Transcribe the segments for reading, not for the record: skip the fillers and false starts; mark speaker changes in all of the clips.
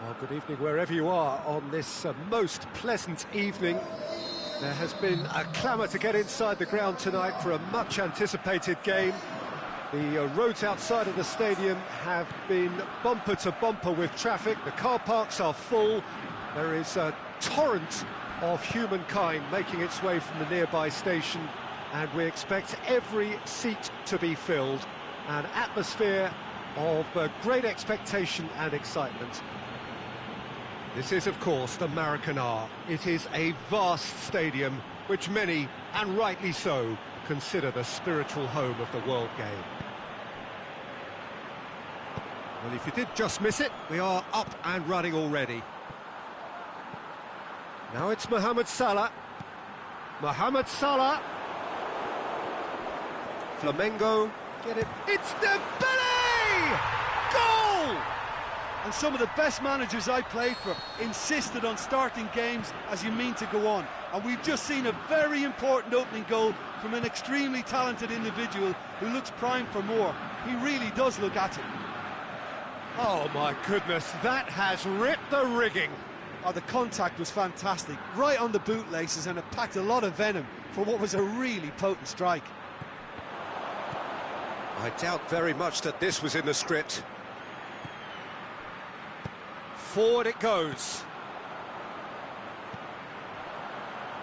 Speaker 1: Well, good evening wherever you are on this most pleasant evening. There has been a clamour to get inside the ground tonight for a much-anticipated game. The roads outside of the stadium have been bumper to bumper with traffic. The car parks are full. There is a torrent of humankind making its way from the nearby station, and we expect every seat to be filled. An atmosphere of great expectation and excitement. This is, of course, the Maracanã. It is a vast stadium, which many, and rightly so, consider the spiritual home of the world game. Well, if you did just miss it, we are up and running already. Now it's Mohamed Salah. Mohamed Salah. Flamengo get it. It's Dembele! Goal!
Speaker 2: And some of the best managers I played for insisted on starting games as you mean to go on. And we've just seen a very important opening goal from an extremely talented individual who looks primed for more. He really does look at it.
Speaker 1: Oh my goodness, that has ripped the rigging.
Speaker 2: Oh, the contact was fantastic, right on the bootlaces, and it packed a lot of venom for what was a really potent strike.
Speaker 1: I doubt very much that this was in the script. Forward it goes.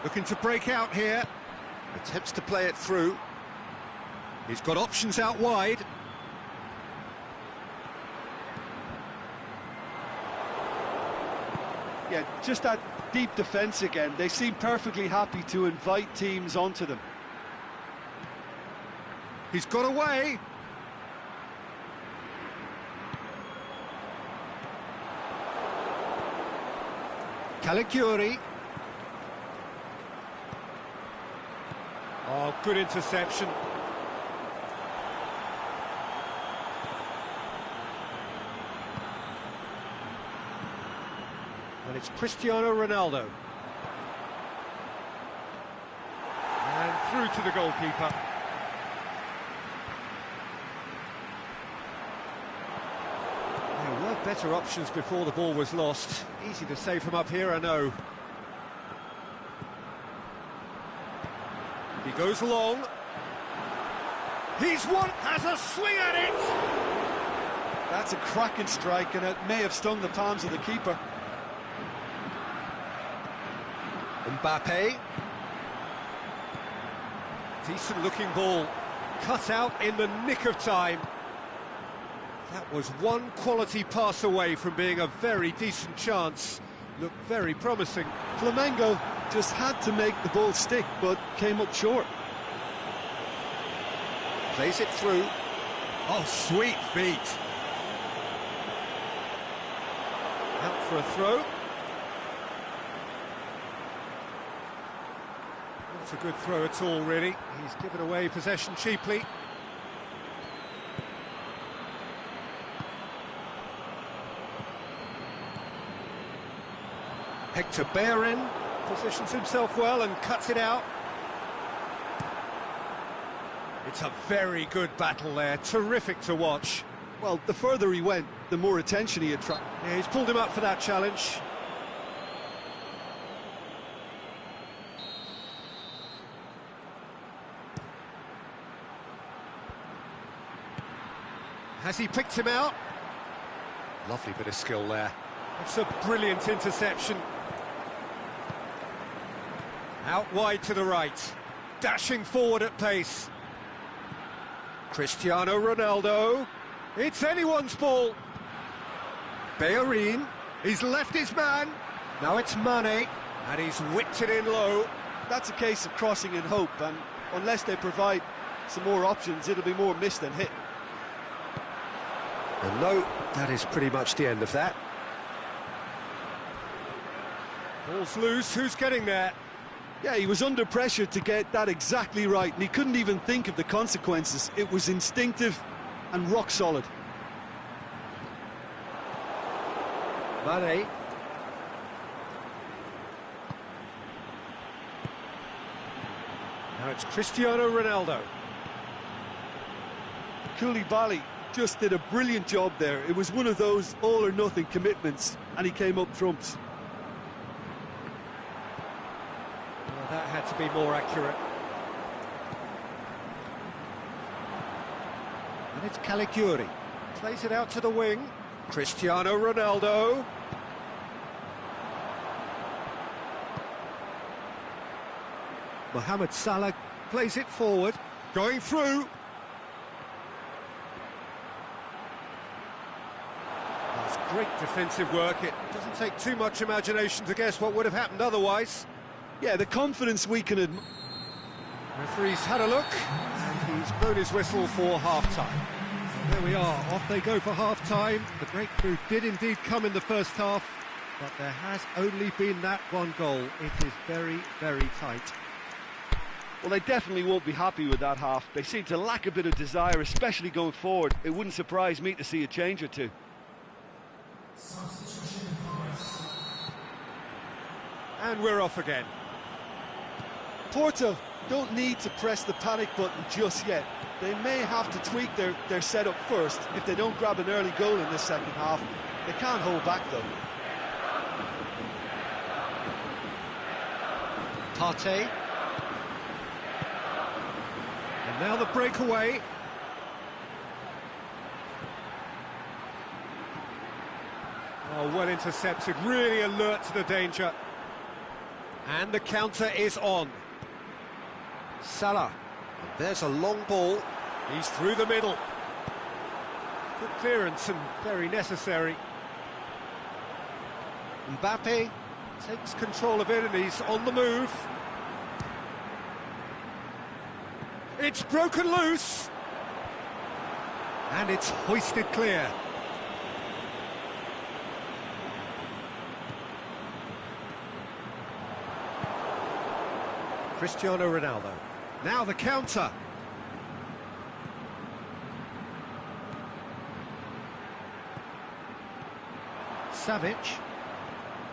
Speaker 1: Looking to break out here. Attempts to play it through. He's got options out wide.
Speaker 2: Yeah, just that deep defence again. They seem perfectly happy to invite teams onto them.
Speaker 1: He's got away. Caligiuri. Oh, good interception. And it's Cristiano Ronaldo. And through to the goalkeeper. There were better options before the ball was lost. Easy to say from up here, I know. He goes long. He's one, has a swing at it!
Speaker 2: That's a cracking strike, and it may have stung the palms of the keeper.
Speaker 1: Mbappe. Decent looking ball. Cut out in the nick of time. That was one quality pass away from being a very decent chance. Looked very promising.
Speaker 2: Flamengo just had to make the ball stick, but came up short.
Speaker 1: Plays it through. Oh, sweet feet. Out for a throw. Not a good throw at all, really. He's given away possession cheaply. Hector Bellerin positions himself well and cuts it out. It's a very good battle there, terrific to watch.
Speaker 2: Well, the further he went, the more attention he attracted.
Speaker 1: Yeah, he's pulled him up for that challenge. Has he picked him out? Lovely bit of skill there. It's a brilliant interception. Out wide to the right, dashing forward at pace. Cristiano Ronaldo. It's anyone's ball. Bellerin, he's left his man. Now it's Mane, and he's whipped it in low.
Speaker 2: That's a case of crossing in hope, and unless they provide some more options, it'll be more miss than hit.
Speaker 1: And no, that is pretty much the end of that. Ball's loose, who's getting there?
Speaker 2: Yeah, he was under pressure to get that exactly right, and he couldn't even think of the consequences. It was instinctive and rock solid.
Speaker 1: Mane. Now it's Cristiano Ronaldo.
Speaker 2: Koulibaly just did a brilliant job there. It was one of those all-or-nothing commitments, and he came up trumps.
Speaker 1: Well, that had to be more accurate. And it's Caligiuri. Plays it out to the wing. Cristiano Ronaldo. Mohamed Salah plays it forward. Going through. That's great defensive work. It doesn't take too much imagination to guess what would have happened otherwise.
Speaker 2: Yeah, the confidence we can admire.
Speaker 1: Referee's had a look, and he's blown his whistle for half-time. There we are, off they go for half-time. The breakthrough did indeed come in the first half, but there has only been that one goal. It is very, very tight.
Speaker 2: Well, they definitely won't be happy with that half. They seem to lack a bit of desire, especially going forward. It wouldn't surprise me to see a change or two.
Speaker 1: And we're off again.
Speaker 2: Porto don't need to press the panic button just yet. They may have to tweak their setup first if they don't grab an early goal in this second half. They can't hold back, though.
Speaker 1: Partey. And now the breakaway. Oh, well intercepted, really alert to the danger. And the counter is on. Salah. And there's a long ball. He's through the middle. Good clearance and very necessary. Mbappe takes control of it and he's on the move. It's broken loose. And it's hoisted clear. Cristiano Ronaldo. Now the counter. Savic.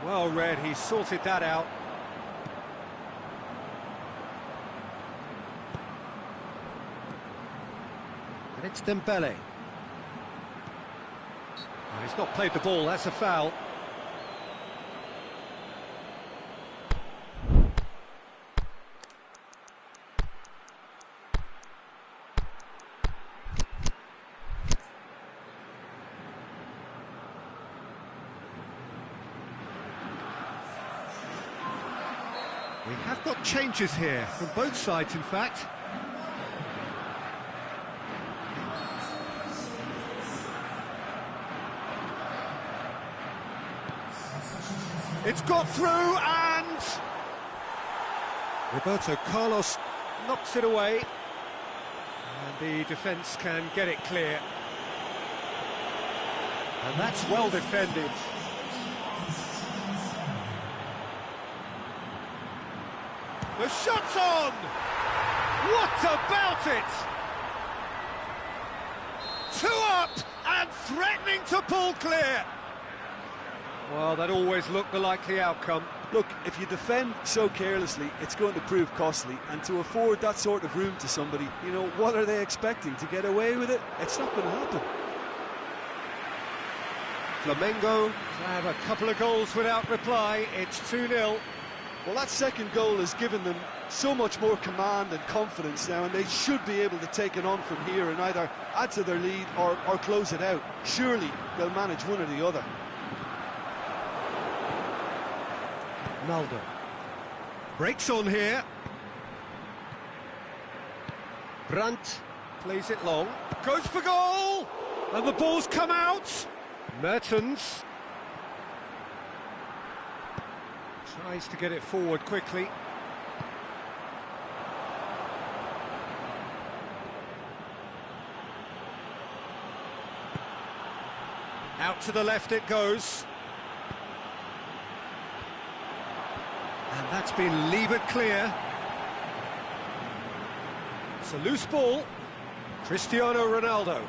Speaker 1: Well read, he sorted that out. And it's Dembele. Oh, he's not played the ball, that's a foul. We have got changes here, from both sides in fact. It's got through and... Roberto Carlos knocks it away. And the defence can get it clear. And that's well defended. The shot's on! What about it? 2 up and threatening to pull clear. Well, that always looked the likely outcome.
Speaker 2: Look, if you defend so carelessly, it's going to prove costly. And to afford that sort of room to somebody, you know, what are they expecting? To get away with it? It's not going to happen.
Speaker 1: Flamengo have a couple of goals without reply. It's 2-0.
Speaker 2: Well, that second goal has given them so much more command and confidence now, and they should be able to take it on from here and either add to their lead or close it out. Surely they'll manage one or the other.
Speaker 1: Ronaldo breaks on here. Brandt plays it long, goes for goal, and the ball's come out. Mertens tries to get it forward quickly. Out to the left it goes. And that's been levered clear. It's a loose ball. Cristiano Ronaldo.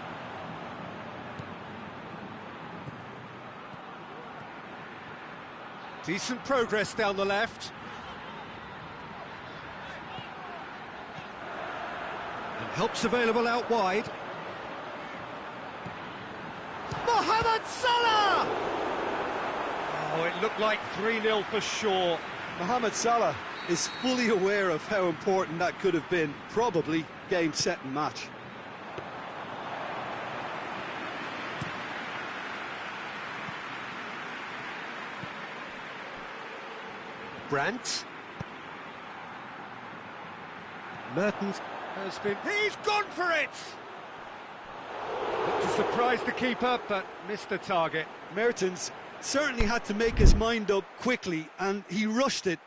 Speaker 1: Decent progress down the left. And help's available out wide. Mohamed Salah! Oh, it looked like 3-0 for sure.
Speaker 2: Mohamed Salah is fully aware of how important that could have been. Probably game, set and match.
Speaker 1: Brandt. Mertens has been... He's gone for it! Looked to surprise the keeper, but missed the target.
Speaker 2: Mertens certainly had to make his mind up quickly, and he rushed it.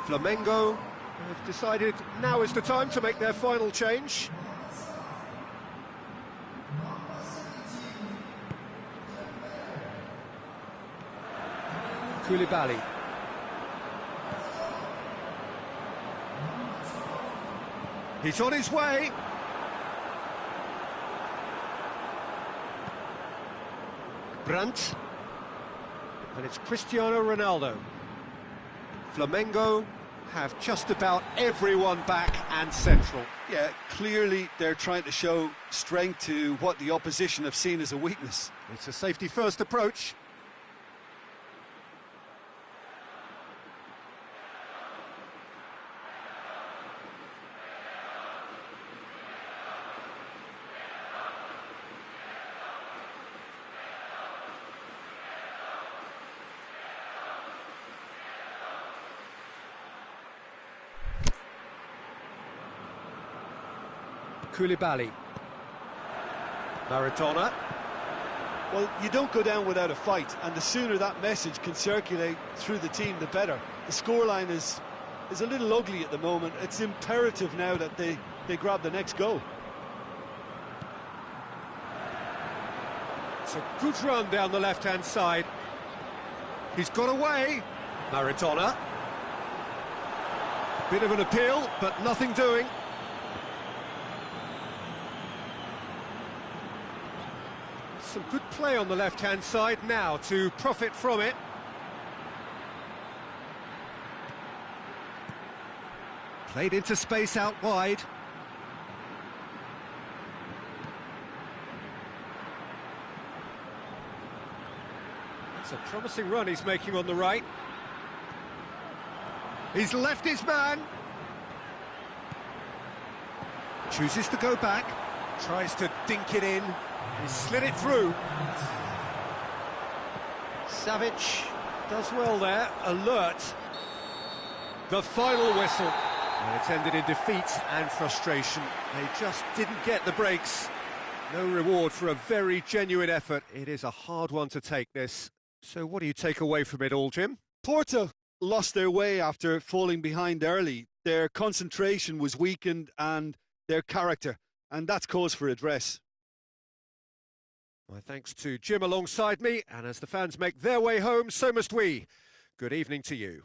Speaker 1: Flamengo have decided now is the time to make their final change. Koulibaly. He's on his way. Brandt. And it's Cristiano Ronaldo. Flamengo have just about everyone back and central.
Speaker 2: Yeah, clearly they're trying to show strength to what the opposition have seen as a weakness.
Speaker 1: It's a safety-first approach. Koulibaly. Maradona.
Speaker 2: Well, you don't go down without a fight, and the sooner that message can circulate through the team, the better. The scoreline is a little ugly at the moment. It's imperative now that they grab the next goal.
Speaker 1: It's a good run down the left-hand side. He's got away. Maradona. Bit of an appeal, but nothing doing. Some good play on the left-hand side now to profit from it. Played into space out wide. It's a promising run he's making on the right. He's left his man. Chooses to go back. Tries to dink it in. He slid it through. Savic does well there, alert. The final whistle. And it's ended in defeat and frustration. They just didn't get the breaks. No reward for a very genuine effort. It is a hard one to take, this. So what do you take away from it all, Jim?
Speaker 2: Porto lost their way after falling behind early. Their concentration was weakened and their character, and that's cause for address.
Speaker 1: My thanks to Jim alongside me, and as the fans make their way home, so must we. Good evening to you.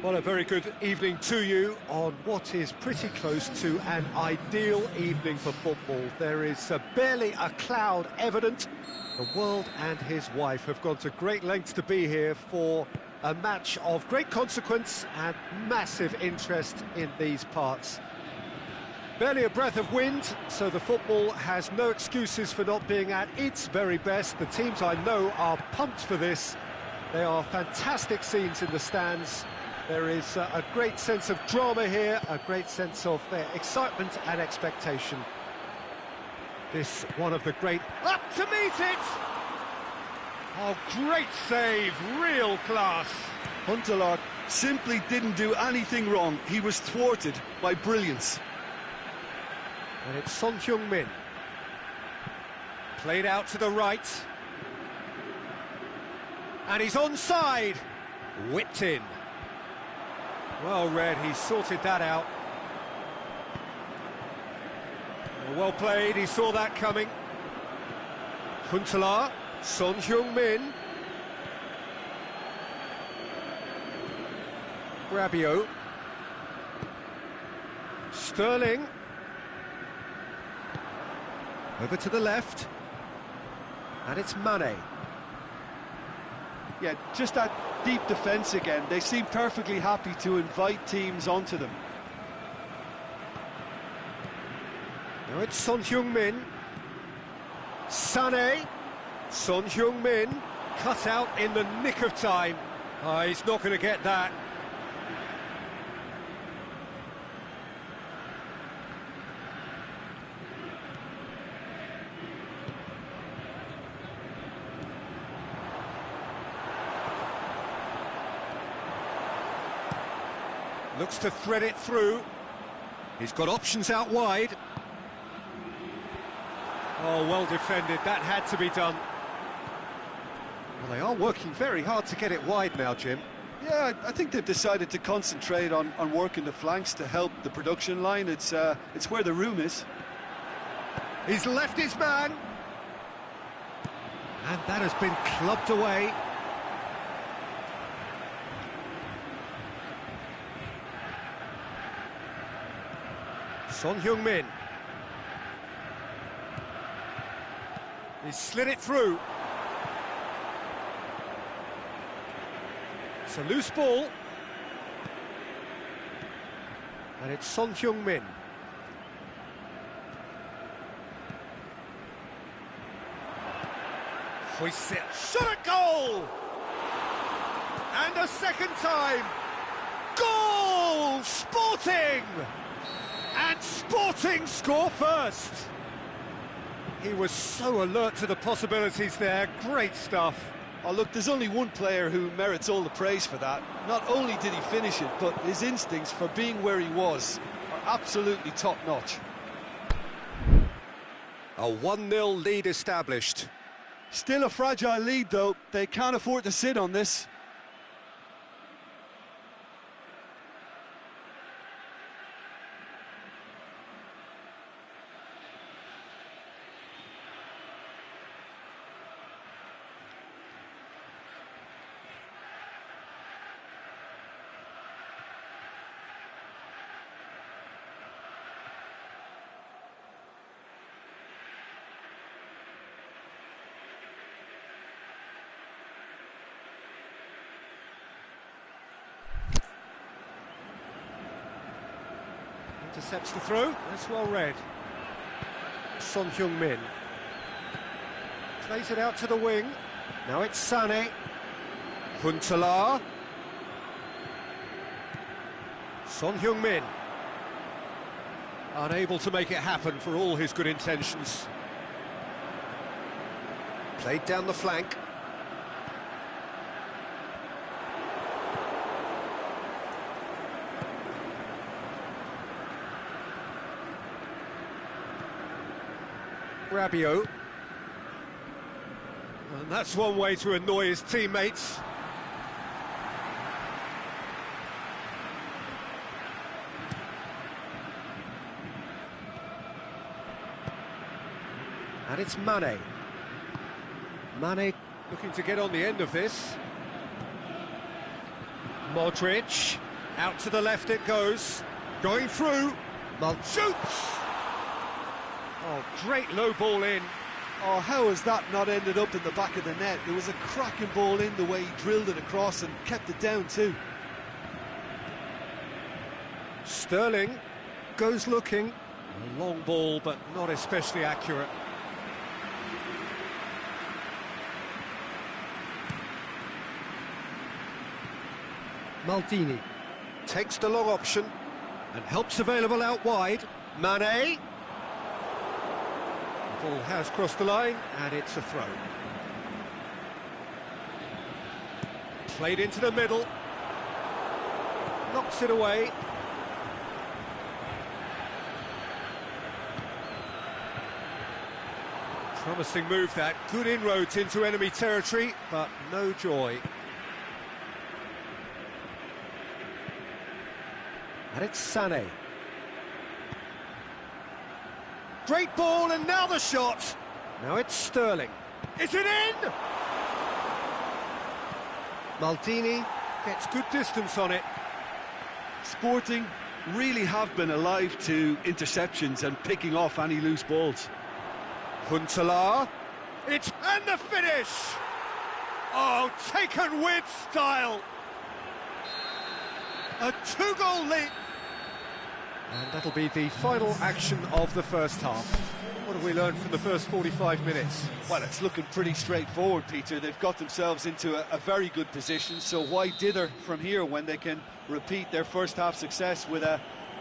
Speaker 1: Well, a very good evening to you on what is pretty close to an ideal evening for football. There is barely a cloud evident. The world and his wife have gone to great lengths to be here for a match of great consequence and massive interest in these parts. Barely a breath of wind, so the football has no excuses for not being at its very best. The teams I know are pumped for this. They are fantastic scenes in the stands. There is a great sense of drama here, a great sense of excitement and expectation. This one of the great... Up to meet it! Oh, great save, real class.
Speaker 2: Huntelaar simply didn't do anything wrong. He was thwarted by brilliance.
Speaker 1: And it's Son Heung-min. Played out to the right. And he's onside. Whipped in. Well read, he sorted that out. Well played, he saw that coming. Huntelaar, Son Heung-min. Rabiot. Sterling. Over to the left. And it's Mane.
Speaker 2: Yeah, just that deep defence again. They seem perfectly happy to invite teams onto them.
Speaker 1: Now it's Son Heung-min. Sané. Son Heung-min. Cut out in the nick of time. He's not going to get that. Looks to thread it through. He's got options out wide. Oh, well defended. That had to be done. Well, they are working very hard to get it wide now, Jim.
Speaker 2: Yeah, I think they've decided to concentrate on working the flanks to help the production line. It's where the room is.
Speaker 1: He's left his man. And that has been clubbed away. Son Heung-min. He slid it through. It's a loose ball. And it's Son Heung-min. Hoists it. Shot at goal! And a second time. Goal! Sporting! And Sporting score first. He was so alert to the possibilities there. Great stuff.
Speaker 2: Oh, look, there's only one player who merits all the praise for that. Not only did he finish it, but his instincts for being where he was are absolutely top-notch.
Speaker 1: A 1-0 lead established.
Speaker 2: Still a fragile lead, though. They can't afford to sit on this.
Speaker 1: Intercepts the throw, that's well read. Son Heung-min plays it out to the wing. Now it's Sané. Huntelaar. Son Heung-min unable to make it happen for all his good intentions. Played down the flank. Rabiot. And that's one way to annoy his teammates. And it's Mane. Mane looking to get on the end of this. Modric. Out to the left it goes. Going through. Shoots! Oh, great low ball in.
Speaker 2: Oh, how has that not ended up in the back of the net? There was a cracking ball in the way he drilled it across and kept it down too.
Speaker 1: Sterling goes looking. A long ball, but not especially accurate. Maldini takes the long option and helps available out wide. Mane. Ball has crossed the line, and it's a throw. Played into the middle. Knocks it away. Promising move that. Good inroads into enemy territory, but no joy. And it's Sané. Great ball, and now the shot. Now it's Sterling. Is it in? Maldini gets good distance on it.
Speaker 2: Sporting really have been alive to interceptions and picking off any loose balls.
Speaker 1: Huntelaar. And the finish! Oh, taken with style. A 2-goal lead. And that'll be the final action of the first half. What have we learned from the first 45 minutes?
Speaker 2: Well, it's looking pretty straightforward, Peter. They've got themselves into a very good position, so why dither from here when they can repeat their first half success with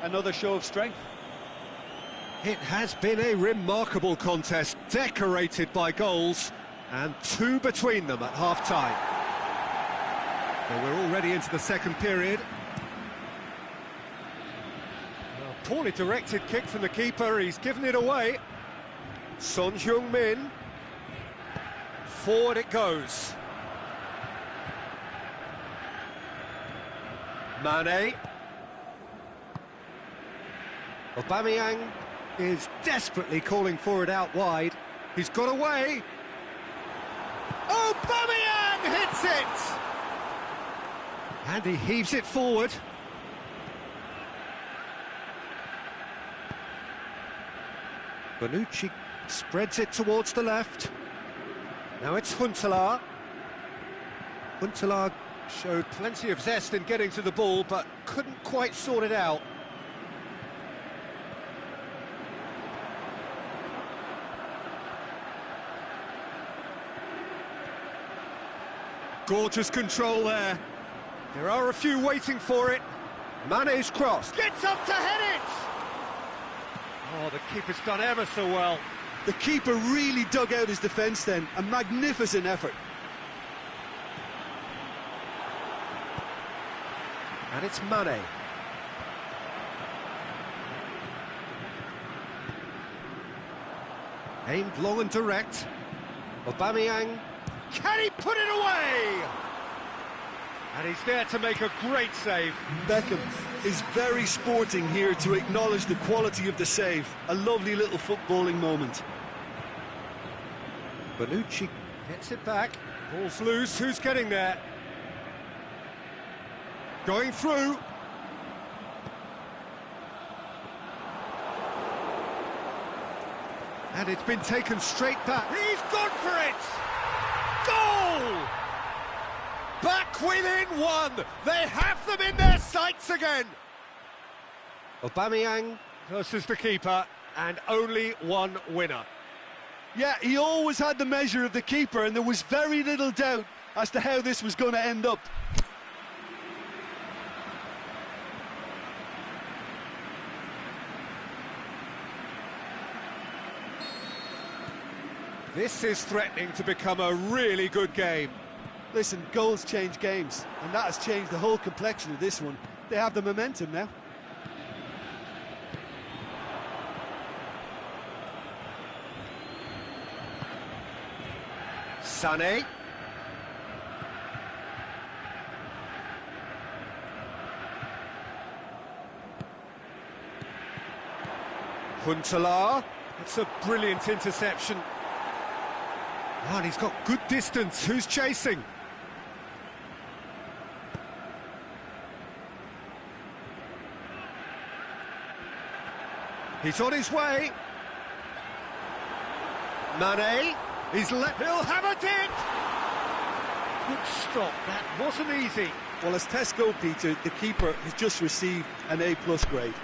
Speaker 2: another show of strength?
Speaker 1: It has been a remarkable contest, decorated by goals, and 2 between them at half-time. So we're already into the second period. poorly directed kick from the keeper, he's given it away. Son Heung-min. Forward it goes. Mane. Aubameyang is desperately calling for it out wide. He's got away. Aubameyang hits it! And he heaves it forward. Bonucci spreads it towards the left. Now it's Huntelaar. Huntelaar showed plenty of zest in getting to the ball, but couldn't quite sort it out. Gorgeous control there. There are a few waiting for it. Mane's cross. Gets up to head it! Oh, the keeper's done ever so well.
Speaker 2: The keeper really dug out his defence then. A magnificent effort.
Speaker 1: And it's Mane. Aimed long and direct. Aubameyang. Can he put it away? And he's there to make a great save.
Speaker 2: Beckham is very sporting here to acknowledge the quality of the save. A lovely little footballing moment.
Speaker 1: Bonucci gets it back. Ball's loose. Who's getting there? Going through. And it's been taken straight back. He's gone for it! Goal! Back within one. They have them in their sights again. Aubameyang versus the keeper, and only one winner.
Speaker 2: Yeah, he always had the measure of the keeper, and there was very little doubt as to how this was going to end up.
Speaker 1: This is threatening to become a really good game.
Speaker 2: Listen, goals change games, and that has changed the whole complexion of this one. They have the momentum now.
Speaker 1: Sané. Huntelaar. It's a brilliant interception. Oh, and he's got good distance. Who's chasing? He's on his way. Mane. He'll have a dig! Good stop, that wasn't easy.
Speaker 2: Well, as tests go, Peter, the keeper has just received an A+ grade.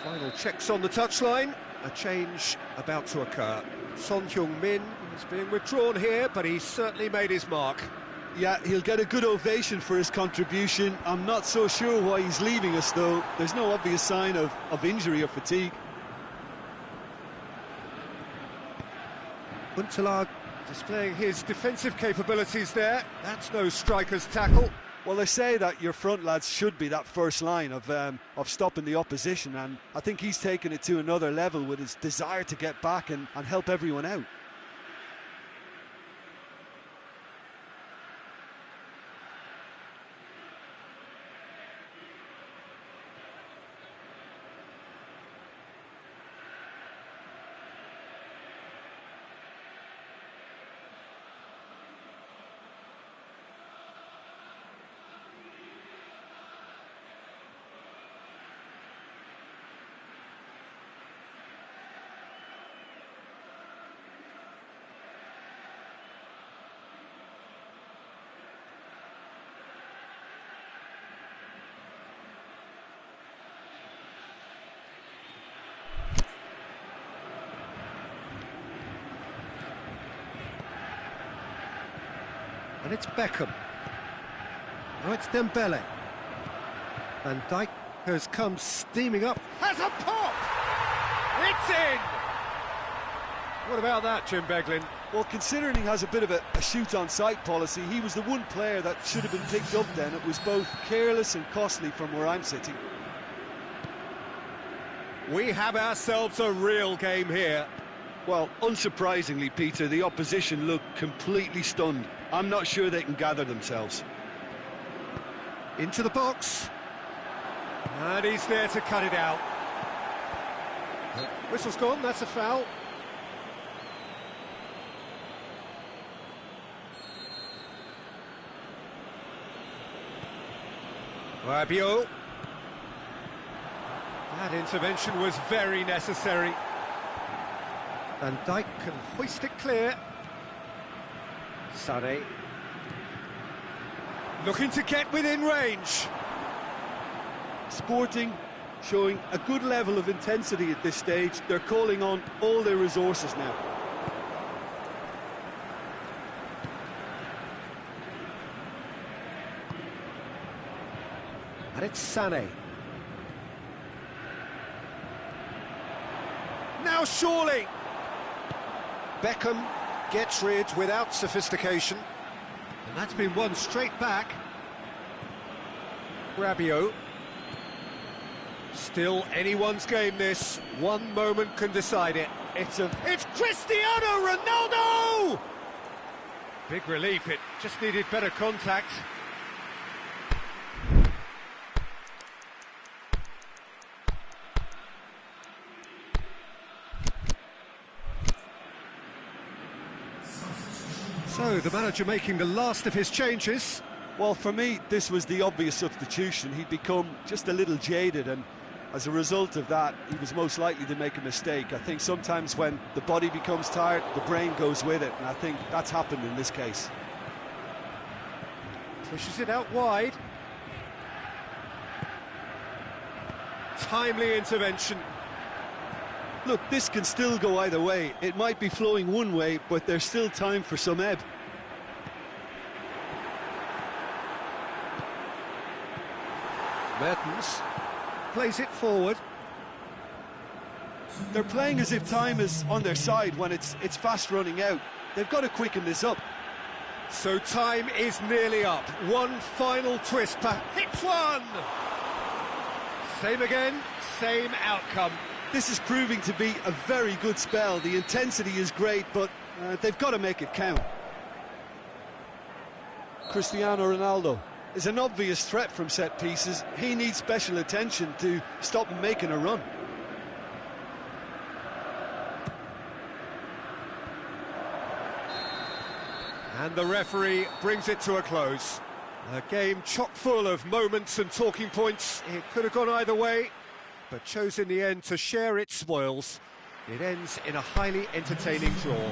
Speaker 1: Final checks on the touchline. A change about to occur. Son Heung-min is being withdrawn here, but he's certainly made his mark.
Speaker 2: Yeah, he'll get a good ovation for his contribution. I'm not so sure why he's leaving us, though. There's no obvious sign of injury or fatigue.
Speaker 1: Huntelaar displaying his defensive capabilities there. That's no striker's tackle.
Speaker 2: Well, they say that your front lads should be that first line of stopping the opposition, and I think he's taken it to another level with his desire to get back and help everyone out.
Speaker 1: And it's Beckham. Now it's Dembele. Van Dijk has come steaming up. Has a pop! It's in! What about that, Jim Beglin?
Speaker 2: Well, considering he has a bit of a shoot-on-sight policy, he was the one player that should have been picked up then. It was both careless and costly from where I'm sitting.
Speaker 1: We have ourselves a real game here.
Speaker 2: Well, unsurprisingly, Peter, the opposition look completely stunned. I'm not sure they can gather themselves.
Speaker 1: Into the box. And he's there to cut it out. Whistle's gone, that's a foul. Rabiot. That intervention was very necessary. Van Dijk can hoist it clear. Sané. Looking to get within range.
Speaker 2: Sporting showing a good level of intensity at this stage. They're calling on all their resources now.
Speaker 1: And it's Sané. Now surely! Beckham gets rid without sophistication. And that's been won straight back. Rabiot. Still anyone's game this. One moment can decide it. It's Cristiano Ronaldo! Big relief, it just needed better contact. So, the manager making the last of his changes.
Speaker 2: Well, for me, this was the obvious substitution. He'd become just a little jaded, and as a result of that, he was most likely to make a mistake. I think sometimes when the body becomes tired, the brain goes with it, and I think that's happened in this case.
Speaker 1: Pushes it out wide. Timely intervention.
Speaker 2: Look, this can still go either way. It might be flowing one way, but there's still time for some ebb.
Speaker 1: Mertens plays it forward.
Speaker 2: They're playing as if time is on their side when it's fast running out. They've got to quicken this up.
Speaker 1: So time is nearly up. One final twist. Hits one! Same again, same outcome.
Speaker 2: This is proving to be a very good spell. The intensity is great, but they've got to make it count. Cristiano Ronaldo is an obvious threat from set pieces. He needs special attention to stop him making a run.
Speaker 1: And the referee brings it to a close. A game chock full of moments and talking points. It could have gone either way, but chose in the end to share its spoils. It ends in a highly entertaining draw.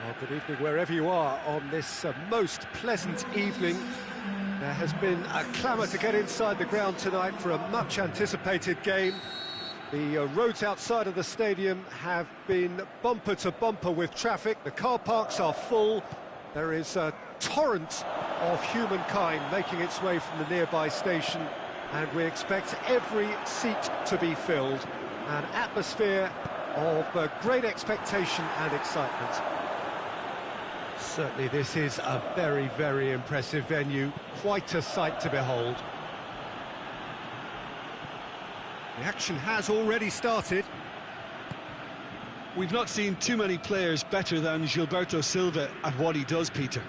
Speaker 1: Well, good evening wherever you are on this most pleasant evening. There has been a clamour to get inside the ground tonight for a much-anticipated game. The roads outside of the stadium have been bumper to bumper with traffic. The car parks are full. There is a torrent of humankind making its way from the nearby station, and we expect every seat to be filled. An atmosphere of great expectation and excitement. Certainly this is a very, very impressive venue. Quite a sight to behold. The action has already started.
Speaker 2: We've not seen too many players better than Gilberto Silva at what he does, Peter.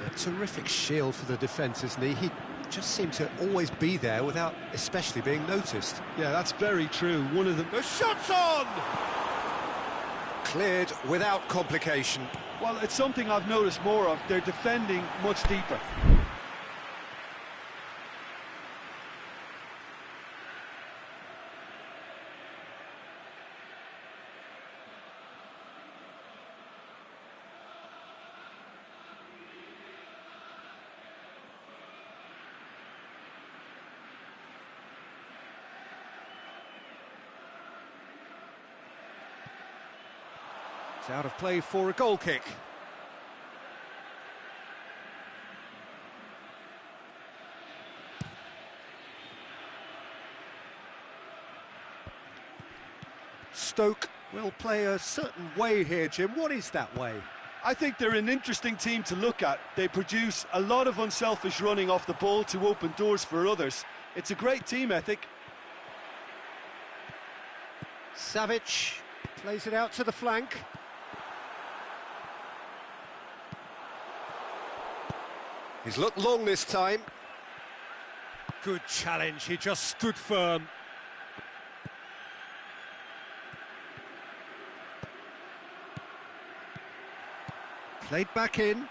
Speaker 1: A terrific shield for the defence, isn't he? He just seemed to always be there without especially being noticed.
Speaker 2: Yeah, that's very true. One of them...
Speaker 1: The shot's on! Cleared without complication.
Speaker 2: Well, it's something I've noticed more of. They're defending much deeper.
Speaker 1: It's out of play for a goal kick. Stoke will play a certain way here, Jim. What is that way?
Speaker 2: I think they're an interesting team to look at. They produce a lot of unselfish running off the ball to open doors for others. It's a great team ethic.
Speaker 1: Savic plays it out to the flank. He's looked long this time. Good challenge, he just stood firm. Played back in.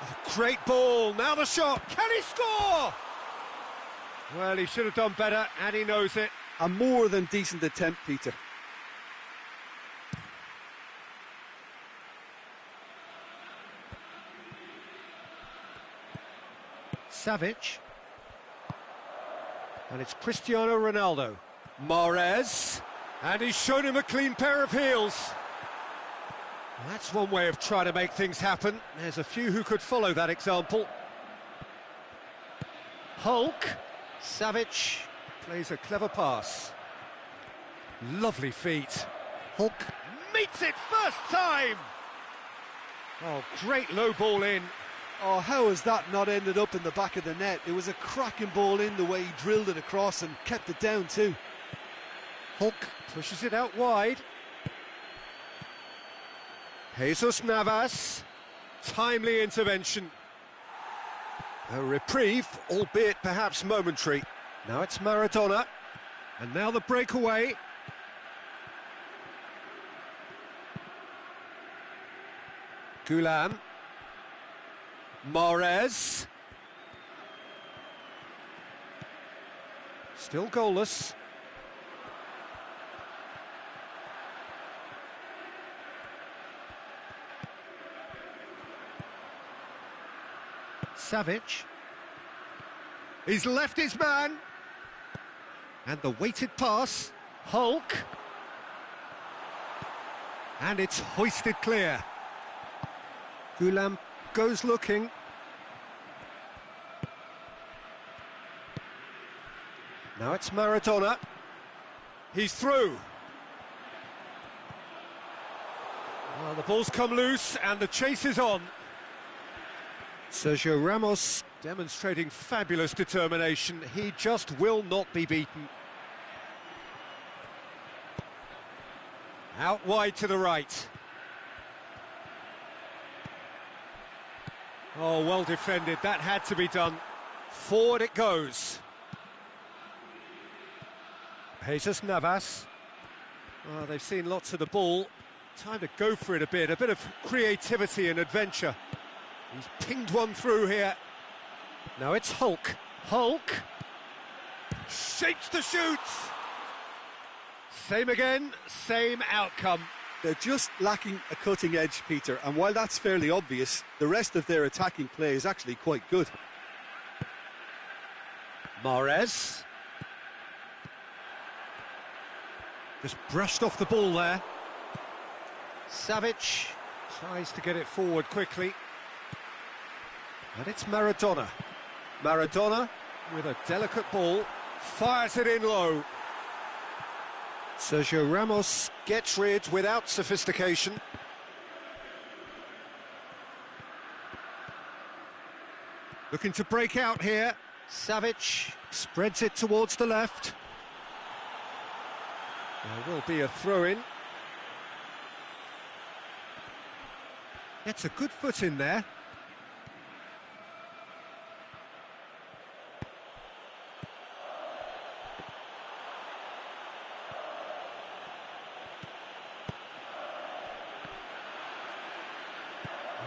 Speaker 1: Oh, great ball, now the shot, can he score? Well, he should have done better, and he knows it.
Speaker 2: A more than decent attempt, Peter.
Speaker 1: Savic. And it's Cristiano Ronaldo. Mahrez. And he's shown him a clean pair of heels. Well, that's one way of trying to make things happen. There's a few who could follow that example. Hulk. Savic plays a clever pass. Lovely feet. Hulk meets it first time. Oh, great low ball in.
Speaker 2: Oh, how has that not ended up in the back of the net? It was a cracking ball in, the way he drilled it across and kept it down too.
Speaker 1: Hulk pushes it out wide. Jesus Navas. Timely intervention. A reprieve, albeit perhaps momentary. Now it's Maradona. And now the breakaway. Gulam. Mahrez. Still goalless. Savic. He's left his man. And the weighted pass. Hulk. And it's hoisted clear. Gulam goes looking. Now it's Maradona. He's through. Well, the ball's come loose and the chase is on. Sergio Ramos demonstrating fabulous determination. He just will not be beaten. Out wide to the right. Oh, well defended, that had to be done. Forward it goes. Jesus Navas. Oh, they've seen lots of the ball. Time to go for it a bit of creativity and adventure. He's pinged one through here. Now it's Hulk. Hulk. Shapes to shoot. Same again, same outcome.
Speaker 2: They're just lacking a cutting edge, Peter, and while that's fairly obvious, the rest of their attacking play is actually quite good.
Speaker 1: Mahrez. Just brushed off the ball there. Savic tries to get it forward quickly. And it's Maradona. Maradona, with a delicate ball, fires it in low. Sergio Ramos gets rid without sophistication. Looking to break out here. Savic spreads it towards the left. There will be a throw-in. Gets a good foot in there.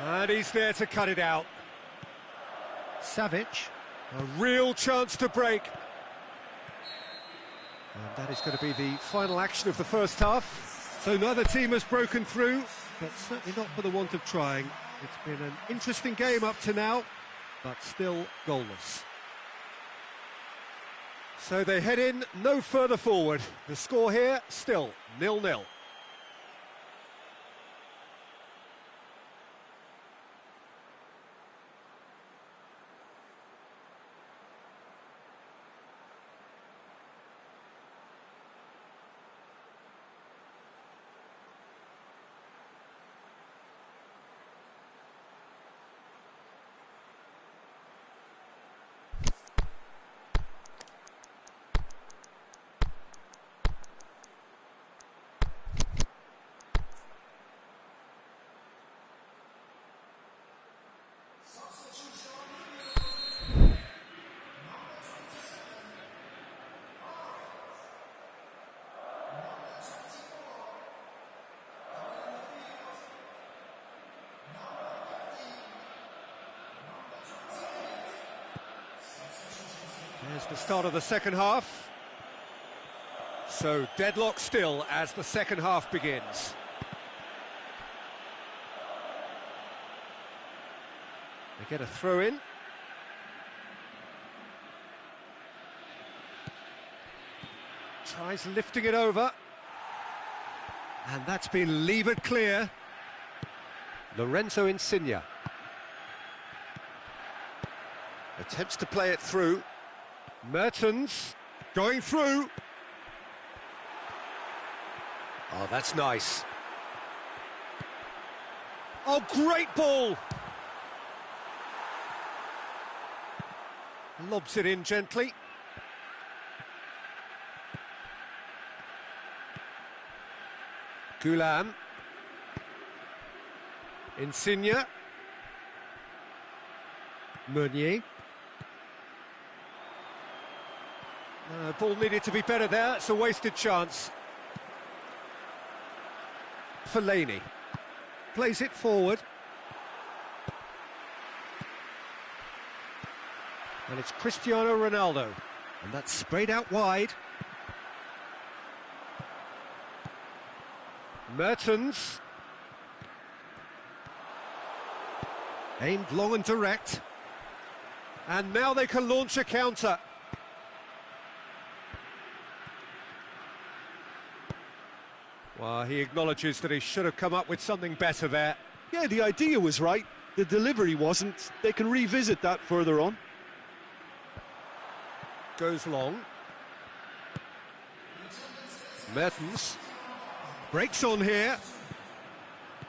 Speaker 1: And he's there to cut it out. Savic, a real chance to break. And that is going to be the final action of the first half. So neither team has broken through, but certainly not for the want of trying. It's been an interesting game up to now, but still goalless. So they head in no further forward. The score here, still 0-0. There's the start of the second half. So deadlock still as the second half begins. They get a throw in. Tries lifting it over. And that's been levered clear. Lorenzo Insigne. Attempts to play it through. Mertens going through. Oh, that's nice. Oh, great ball. Lobs it in gently. Goulam. Insigne. Meunier. Ball needed to be better there. It's a wasted chance. Fellaini plays it forward. And it's Cristiano Ronaldo. And that's sprayed out wide. Mertens. Aimed long and direct. And now they can launch a counter. Well, he acknowledges that he should have come up with something better there.
Speaker 2: Yeah, the idea was right, the delivery wasn't. They can revisit that further on.
Speaker 1: Goes long. Mertens breaks on here.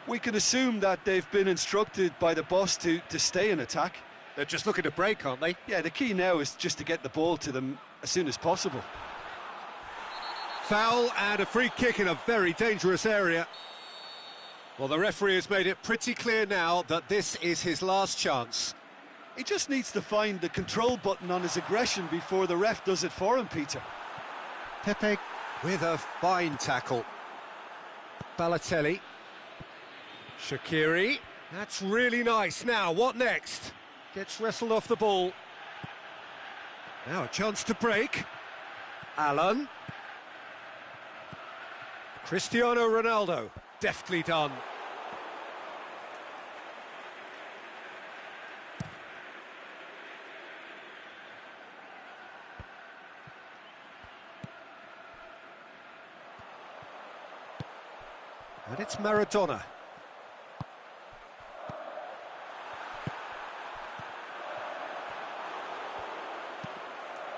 Speaker 2: We can assume that they've been instructed by the boss to stay in attack.
Speaker 1: They're just looking to break, aren't they?
Speaker 2: Yeah, the key now is just to get the ball to them as soon as possible.
Speaker 1: Foul and a free kick in a very dangerous area. Well, the referee has made it pretty clear now that this is his last chance.
Speaker 2: He just needs to find the control button on his aggression before the ref does it for him, Peter.
Speaker 1: Pepe with a fine tackle. Balotelli. Shaqiri. That's really nice. Now, what next? Gets wrestled off the ball. Now a chance to break. Alan. Cristiano Ronaldo. Deftly done. And it's Maradona.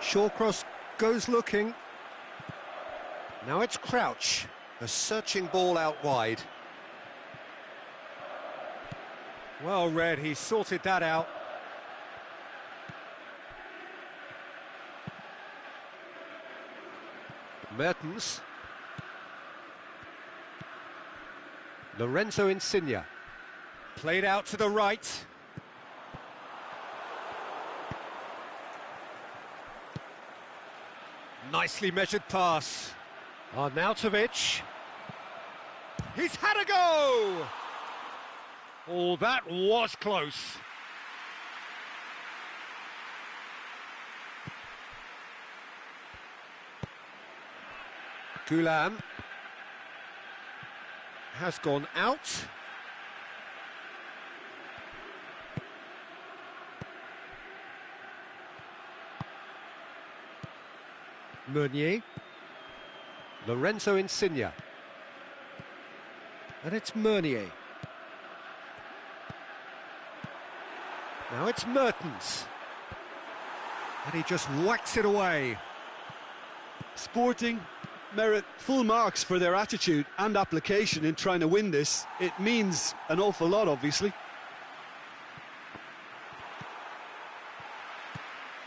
Speaker 1: Shawcross goes looking. Now it's Crouch. A searching ball out wide. Well read, he sorted that out. Mertens. Lorenzo Insigne. Played out to the right. Nicely measured pass. Arnautovic. He's had a go! Oh, that was close. Gulam has gone out. Meunier. Lorenzo Insigne. And it's Meunier. Now it's Mertens. And he just whacks it away.
Speaker 2: Sporting merit full marks for their attitude and application in trying to win this. It means an awful lot, obviously.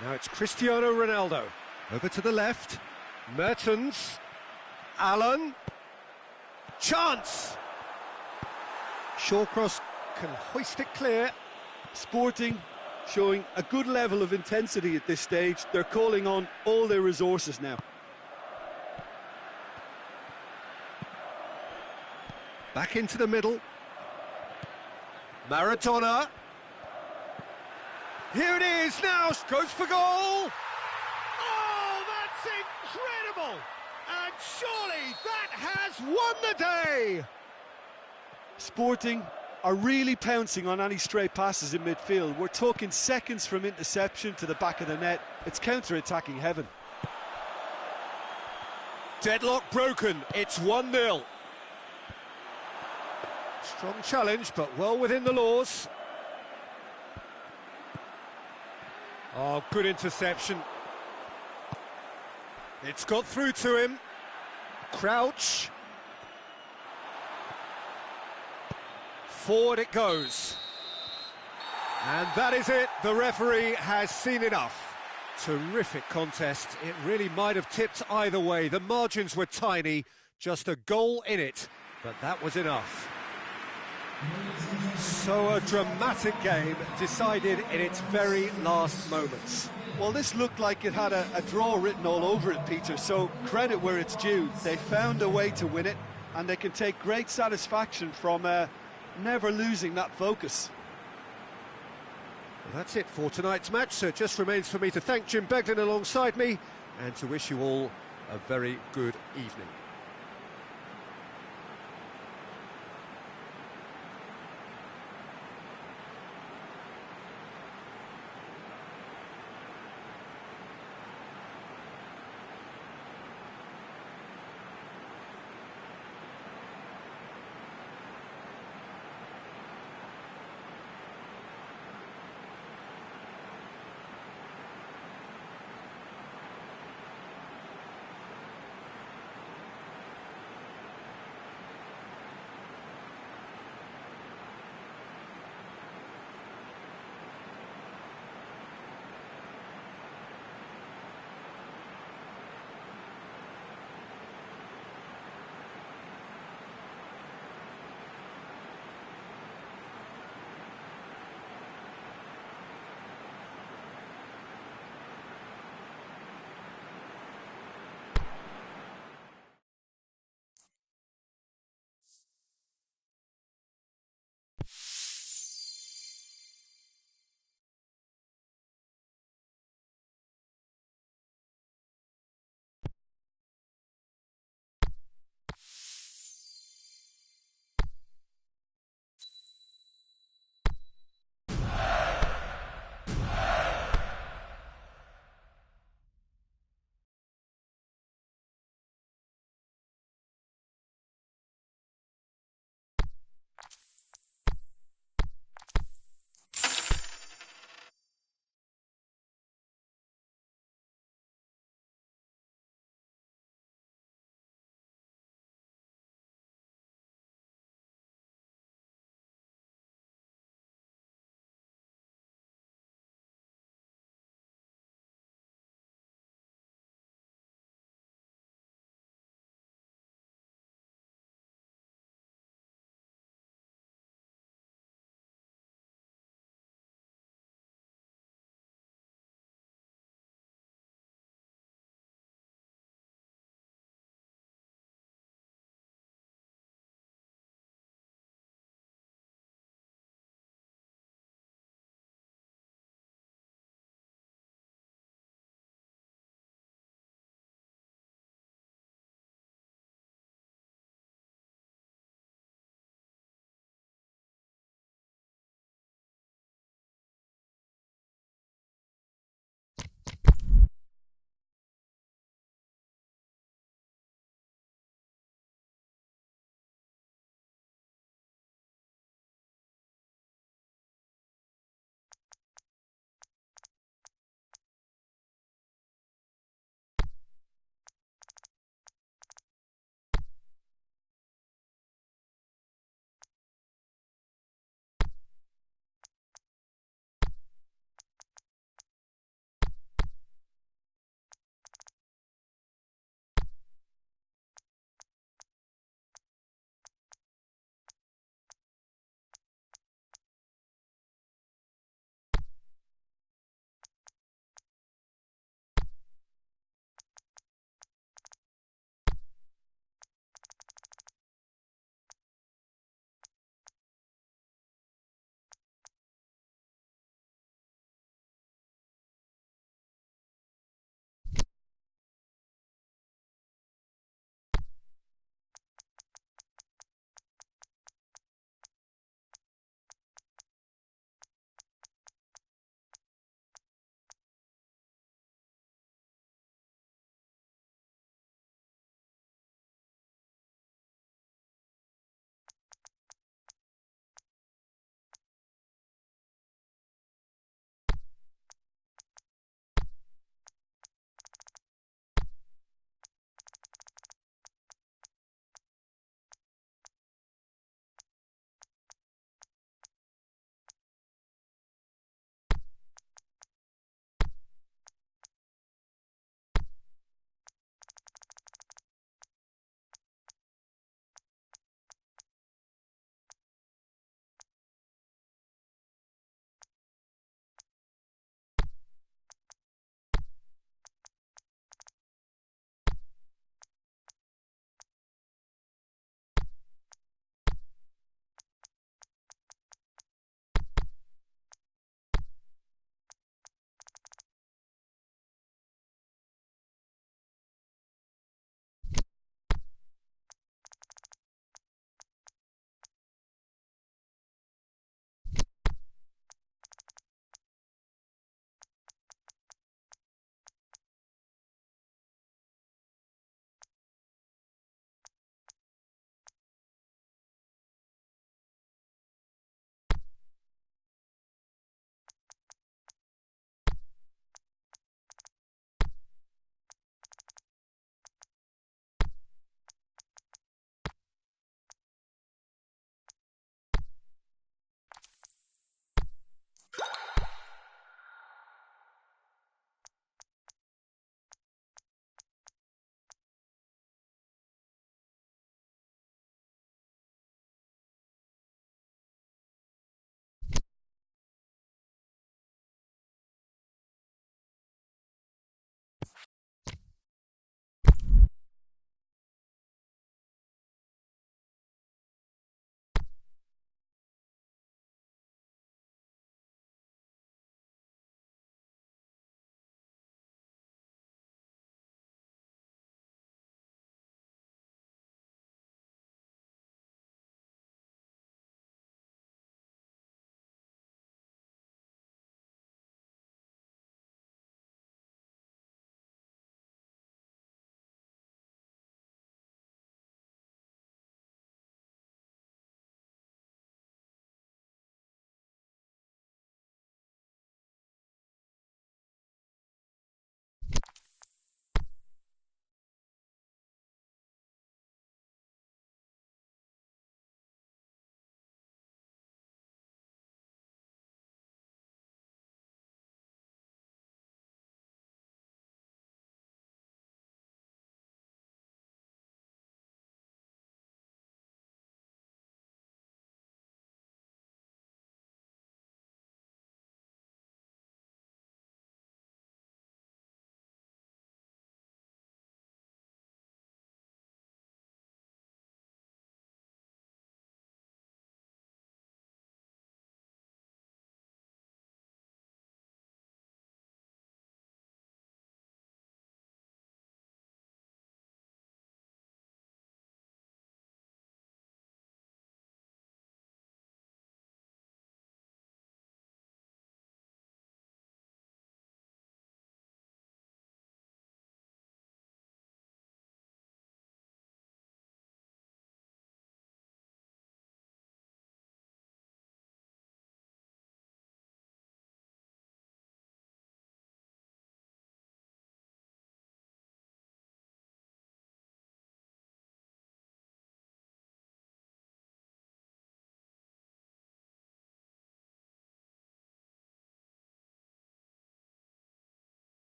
Speaker 1: Now it's Cristiano Ronaldo. Over to the left. Mertens. Allen. Chance! Shawcross can hoist it clear.
Speaker 2: Sporting showing a good level of intensity at this stage. They're calling on all their resources now.
Speaker 1: Back into the middle. Maradona. Here it is now. Goes for goal. Oh, that's incredible. And surely that has won the day.
Speaker 2: Sporting are really pouncing on any stray passes in midfield. We're talking seconds from interception to the back of the net. It's counter-attacking heaven.
Speaker 1: Deadlock broken. It's 1-0. Strong challenge, but well within the laws. Oh, good interception. It's got through to him. Crouch. Forward it goes. And that is it. The referee has seen enough. Terrific contest. It really might have tipped either way. The margins were tiny. Just a goal in it. But that was enough. So a dramatic game decided in its very last moments.
Speaker 2: Well, this looked like it had a draw written all over it, Peter, so credit where it's due. They found a way to win it, and they can take great satisfaction from never losing that focus.
Speaker 1: Well, that's it for tonight's match, so it just remains for me to thank Jim Beglin alongside me and to wish you all a very good evening.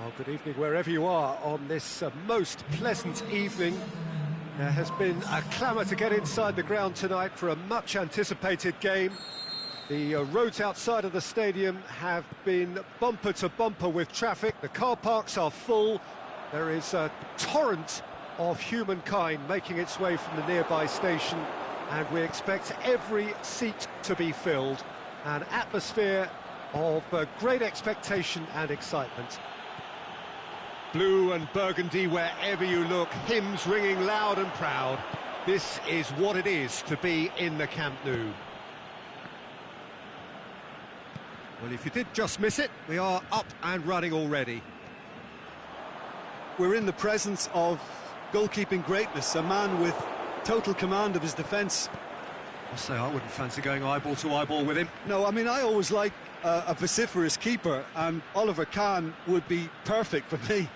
Speaker 1: Well, good evening wherever you are on this most pleasant evening. There has been a clamour to get inside the ground tonight for a much-anticipated game. The roads outside of the stadium have been bumper to bumper with traffic. The car parks are full. There is a torrent of humankind making its way from the nearby station, and we expect every seat to be filled. An atmosphere of great expectation and excitement. Blue and burgundy wherever you look, hymns ringing loud and proud. This is what it is to be in the Camp Nou. Well, if you did just miss it, we are up and running already.
Speaker 2: We're in the presence of goalkeeping greatness, a man with total command of his defence.
Speaker 1: I'll say I wouldn't fancy going eyeball to eyeball with him.
Speaker 2: No, I mean, I always like a vociferous keeper, and Oliver Kahn would be perfect for me.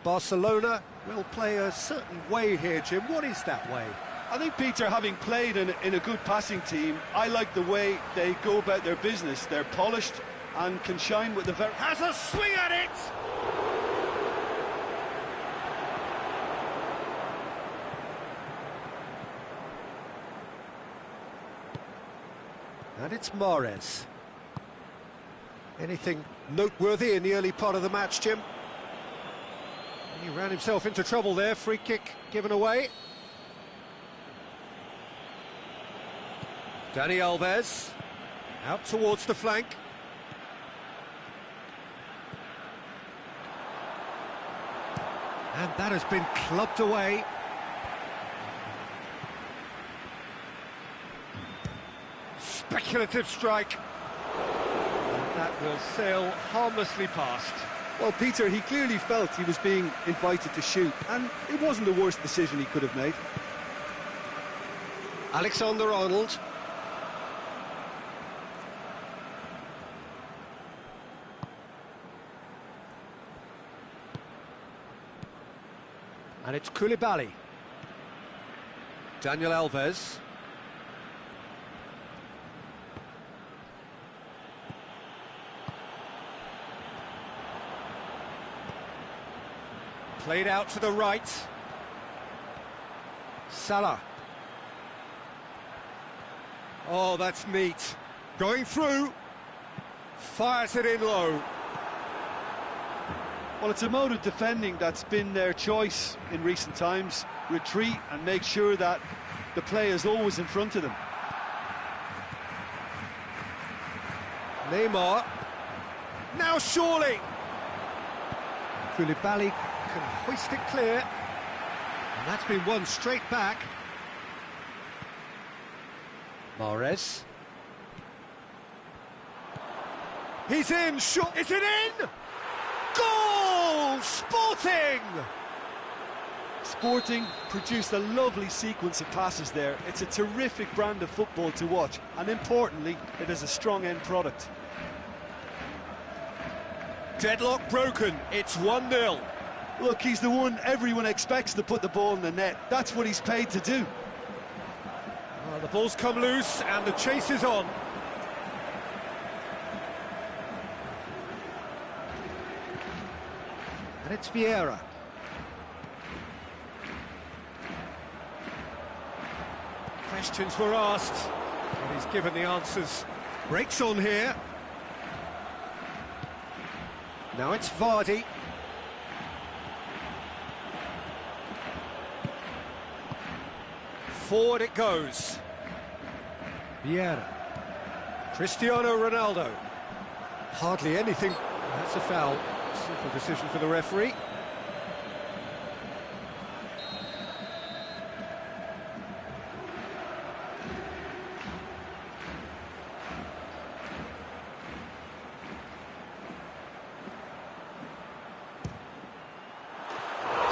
Speaker 1: Barcelona will play a certain way here, Jim. What is that way?
Speaker 2: I think, Peter, having played in a good passing team, I like the way they go about their business. They're polished and can shine with the very...
Speaker 1: Has a swing at it! And it's Mahrez. Anything noteworthy in the early part of the match, Jim? He ran himself into trouble there. Free kick given away. Dani Alves out towards the flank. And that has been clubbed away. Speculative strike. And that will sail harmlessly past.
Speaker 2: Well, Peter, he clearly felt he was being invited to shoot, and it wasn't the worst decision he could have made.
Speaker 1: Alexander-Arnold. And it's Koulibaly. Daniel Alves. Played out to the right. Salah. Oh, that's neat. Going through. Fires it in low.
Speaker 2: Well, it's a mode of defending that's been their choice in recent times. Retreat and make sure that the play is always in front of them.
Speaker 1: Neymar. Now surely. Koulibaly can hoist it clear. And that's been won straight back. Mahrez. He's in. Shot. Is it in? Goal! Sporting!
Speaker 2: Sporting produced a lovely sequence of passes there. It's a terrific brand of football to watch, and importantly, it is a strong end product.
Speaker 1: Deadlock broken. It's 1-0.
Speaker 2: Look, he's the one everyone expects to put the ball in the net. That's what he's paid to do.
Speaker 1: Well, the ball's come loose and the chase is on. And it's Vieira. Questions were asked, and he's given the answers. Breaks on here. Now it's Vardy. Forward it goes. Vieira. Cristiano Ronaldo. Hardly anything. That's a foul. Simple decision for the referee.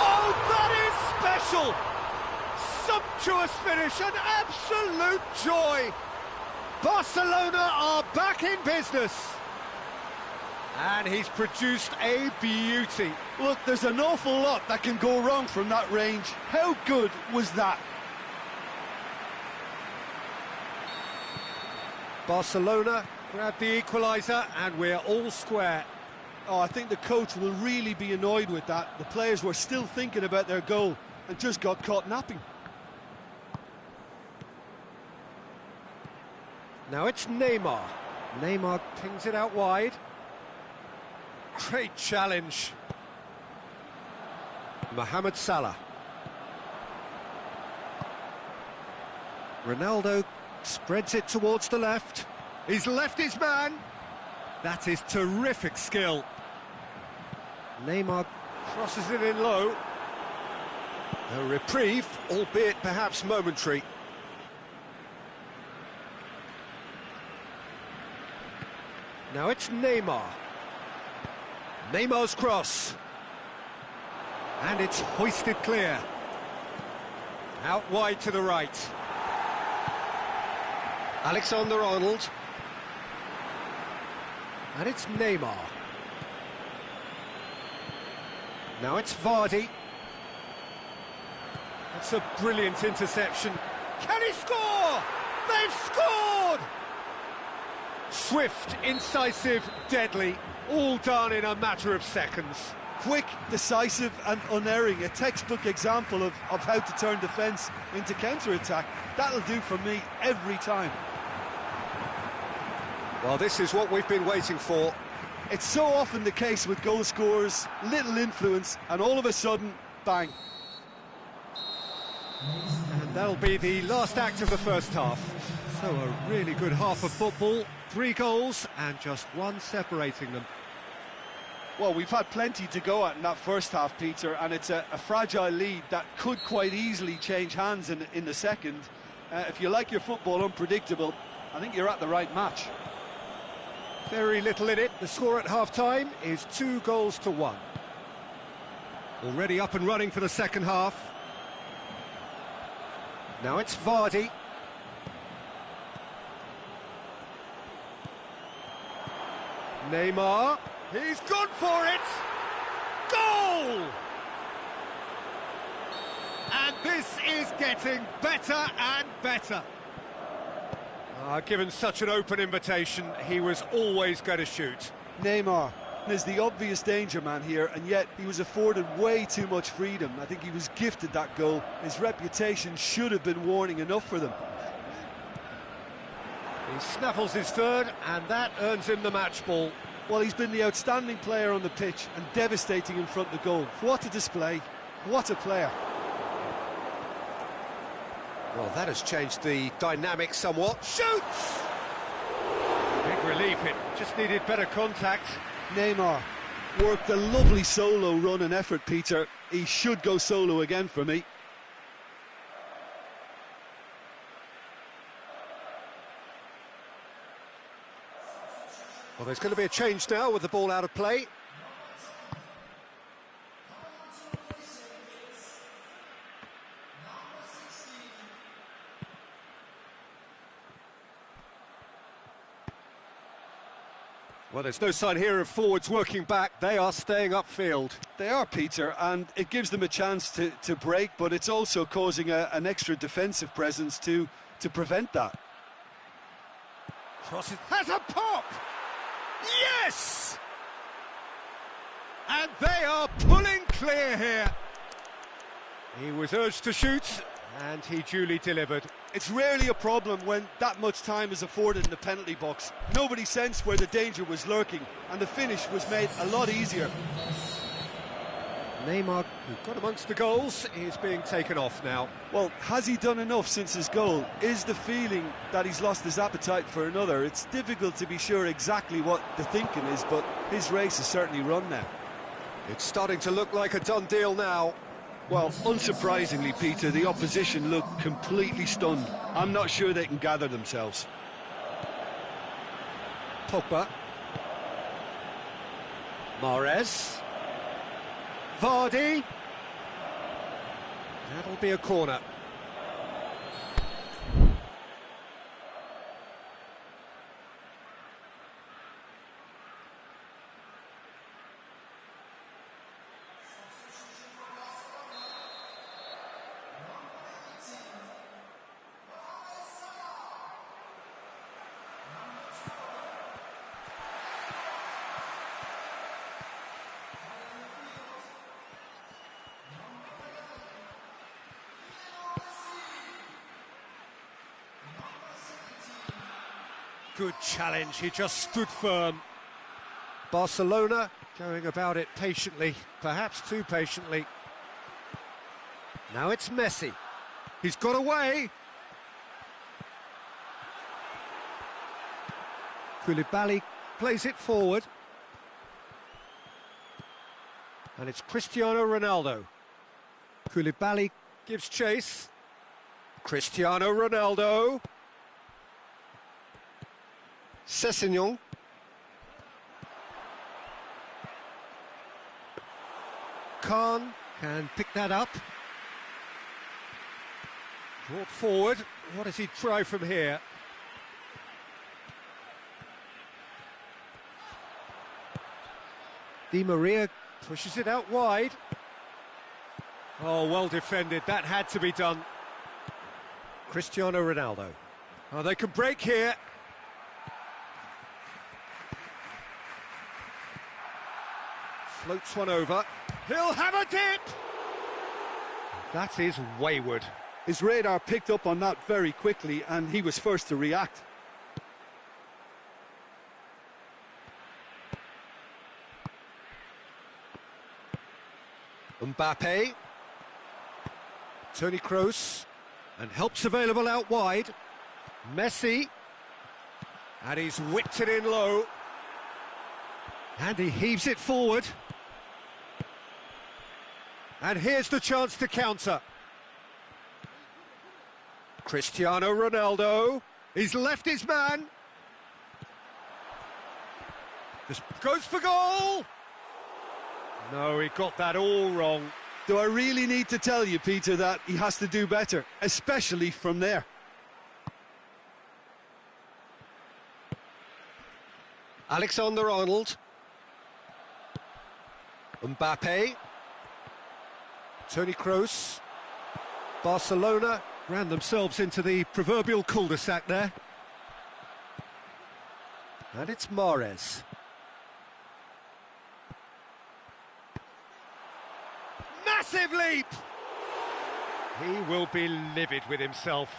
Speaker 1: Oh, that is special! Sumptuous finish, an absolute joy! Barcelona are back in business. And he's produced a beauty.
Speaker 2: Look, there's an awful lot that can go wrong from that range. How good was that?
Speaker 1: Barcelona Grab the equaliser and we're all square.
Speaker 2: Oh, I think the coach will really be annoyed with that. The players were still thinking about their goal and just got caught napping.
Speaker 1: Now it's Neymar. Neymar pings it out wide. Great challenge. Mohamed Salah. Ronaldo spreads it towards the left. He's left his man. That is terrific skill. Neymar crosses it in low. A reprieve, albeit perhaps momentary. Now it's Neymar. Neymar's cross. And it's hoisted clear. Out wide to the right. Alexander-Arnold. And it's Neymar. Now it's Vardy. That's a brilliant interception. Can he score? They've scored! Swift, incisive, deadly, all done in a matter of seconds.
Speaker 2: Quick, decisive and unerring, a textbook example of how to turn defence into counter-attack. That'll do for me every time.
Speaker 1: Well, this is what we've been waiting for.
Speaker 2: It's so often the case with goal scorers, little influence, and all of a sudden, bang.
Speaker 1: And that'll be the last act of the first half. So a really good half of football, 3 goals and just one separating them.
Speaker 2: Well, we've had plenty to go at in that first half, Peter, and it's a fragile lead that could quite easily change hands in the second. If you like your football unpredictable, I think you're at the right match.
Speaker 1: Very little in it. The score at half-time is 2-1. Already up and running for the second half. Now it's Vardy. Neymar. He's gone for it! Goal! And this is getting better and better. Given such an open invitation, he was always going to shoot.
Speaker 2: Neymar is the obvious danger man here, and yet he was afforded way too much freedom. I think he was gifted that goal. His reputation should have been warning enough for them.
Speaker 1: He snaffles his third, and that earns him the match ball.
Speaker 2: Well, he's been the outstanding player on the pitch and devastating in front of the goal. What a display, what a player.
Speaker 1: Well, that has changed the dynamic somewhat. Shoots! Big relief, it just needed better contact.
Speaker 2: Neymar worked a lovely solo run and effort, Peter. He should go solo again for me.
Speaker 1: Well, there's going to be a change now with the ball out of play. Well, there's no sign here of forwards working back. They are staying upfield.
Speaker 2: They are, Peter, and it gives them a chance to break, but it's also causing an extra defensive presence to prevent that.
Speaker 1: Crosses, has a pop! Yes! And they are pulling clear here. He was urged to shoot, and he duly delivered.
Speaker 2: It's rarely a problem when that much time is afforded in the penalty box. Nobody sensed where the danger was lurking, and the finish was made a lot easier.
Speaker 1: Neymar, who got amongst the goals, is being taken off now.
Speaker 2: Well, has he done enough since his goal? Is the feeling that he's lost his appetite for another? It's difficult to be sure exactly what the thinking is, but his race is certainly run now.
Speaker 1: It's starting to look like a done deal now.
Speaker 2: Well, unsurprisingly, Peter, the opposition look completely stunned. I'm not sure they can gather themselves.
Speaker 1: Pogba. Mahrez. Vardy. That'll be a corner. Good challenge, he just stood firm. Barcelona going about it patiently, perhaps too patiently. Now it's Messi. He's got away. Koulibaly plays it forward. And it's Cristiano Ronaldo. Koulibaly gives chase. Cristiano Ronaldo. Sessegnon. Khan can pick that up. Brought forward. What does he try from here? Di Maria pushes it out wide. Oh, well defended. That had to be done. Cristiano Ronaldo. Oh, they can break here. Floats one over. He'll have a dip! That is wayward.
Speaker 2: His radar picked up on that very quickly, and he was first to react.
Speaker 1: Mbappe. Toni Kroos. And help's available out wide. Messi. And he's whipped it in low. And he heaves it forward. And here's the chance to counter. Cristiano Ronaldo. He's left his man. Just goes for goal. No, he got that all wrong.
Speaker 2: Do I really need to tell you, Peter, that he has to do better, especially from there?
Speaker 1: Alexander-Arnold. Mbappe. Toni Kroos. Barcelona ran themselves into the proverbial cul-de-sac there. And it's Mahrez. Massive leap! He will be livid with himself.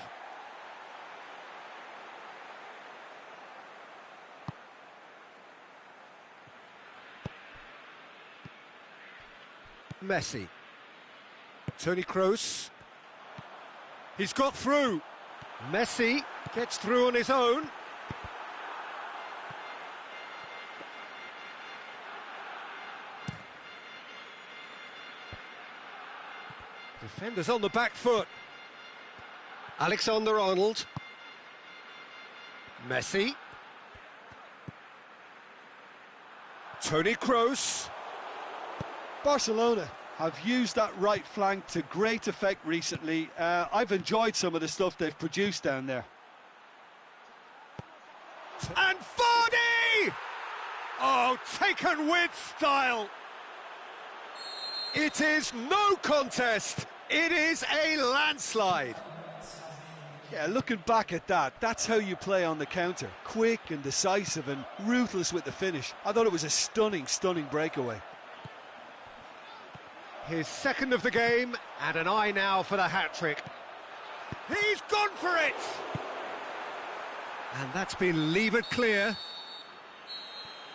Speaker 1: Messi. Toni Kroos. He's got through. Messi gets through on his own. Defenders on the back foot. Alexander-Arnold. Messi. Toni Kroos.
Speaker 2: Barcelona have used that right flank to great effect recently. I've enjoyed some of the stuff they've produced down there.
Speaker 1: And Vardy! Oh, taken with style. It is no contest. It is a landslide.
Speaker 2: Yeah, looking back at that, that's how you play on the counter. Quick and decisive and ruthless with the finish. I thought it was a stunning, stunning breakaway.
Speaker 1: His second of the game, and an eye now for the hat-trick. He's gone for it! And that's been levered clear.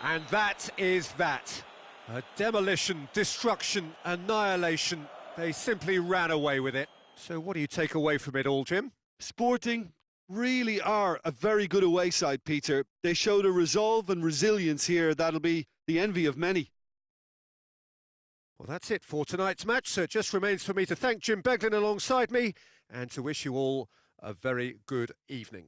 Speaker 1: And that is that. A demolition, destruction, annihilation. They simply ran away with it. So what do you take away from it all, Jim?
Speaker 2: Sporting really are a very good away side, Peter. They showed a resolve and resilience here that'll be the envy of many.
Speaker 1: Well, that's it for tonight's match, so it just remains for me to thank Jim Beglin alongside me and to wish you all a very good evening.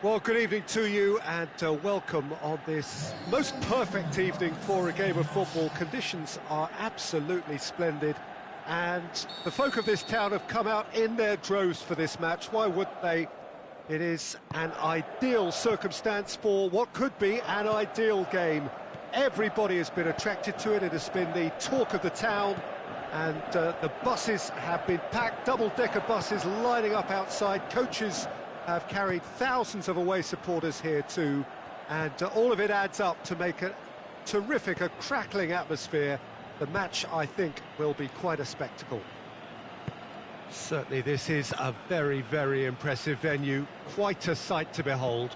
Speaker 1: Well, good evening to you and welcome on this most perfect evening for a game of football. Conditions are absolutely splendid and the folk of this town have come out in their droves for this match. Why wouldn't they? It is an ideal circumstance for what could be an ideal game. Everybody has been attracted to it. It has been the talk of the town and the buses have been packed, double-decker buses lining up outside. Coaches have carried thousands of away supporters here too, and all of it adds up to make a terrific, a crackling atmosphere. The match, I think, will be quite a spectacle. Certainly this is a very, very impressive venue, quite a sight to behold.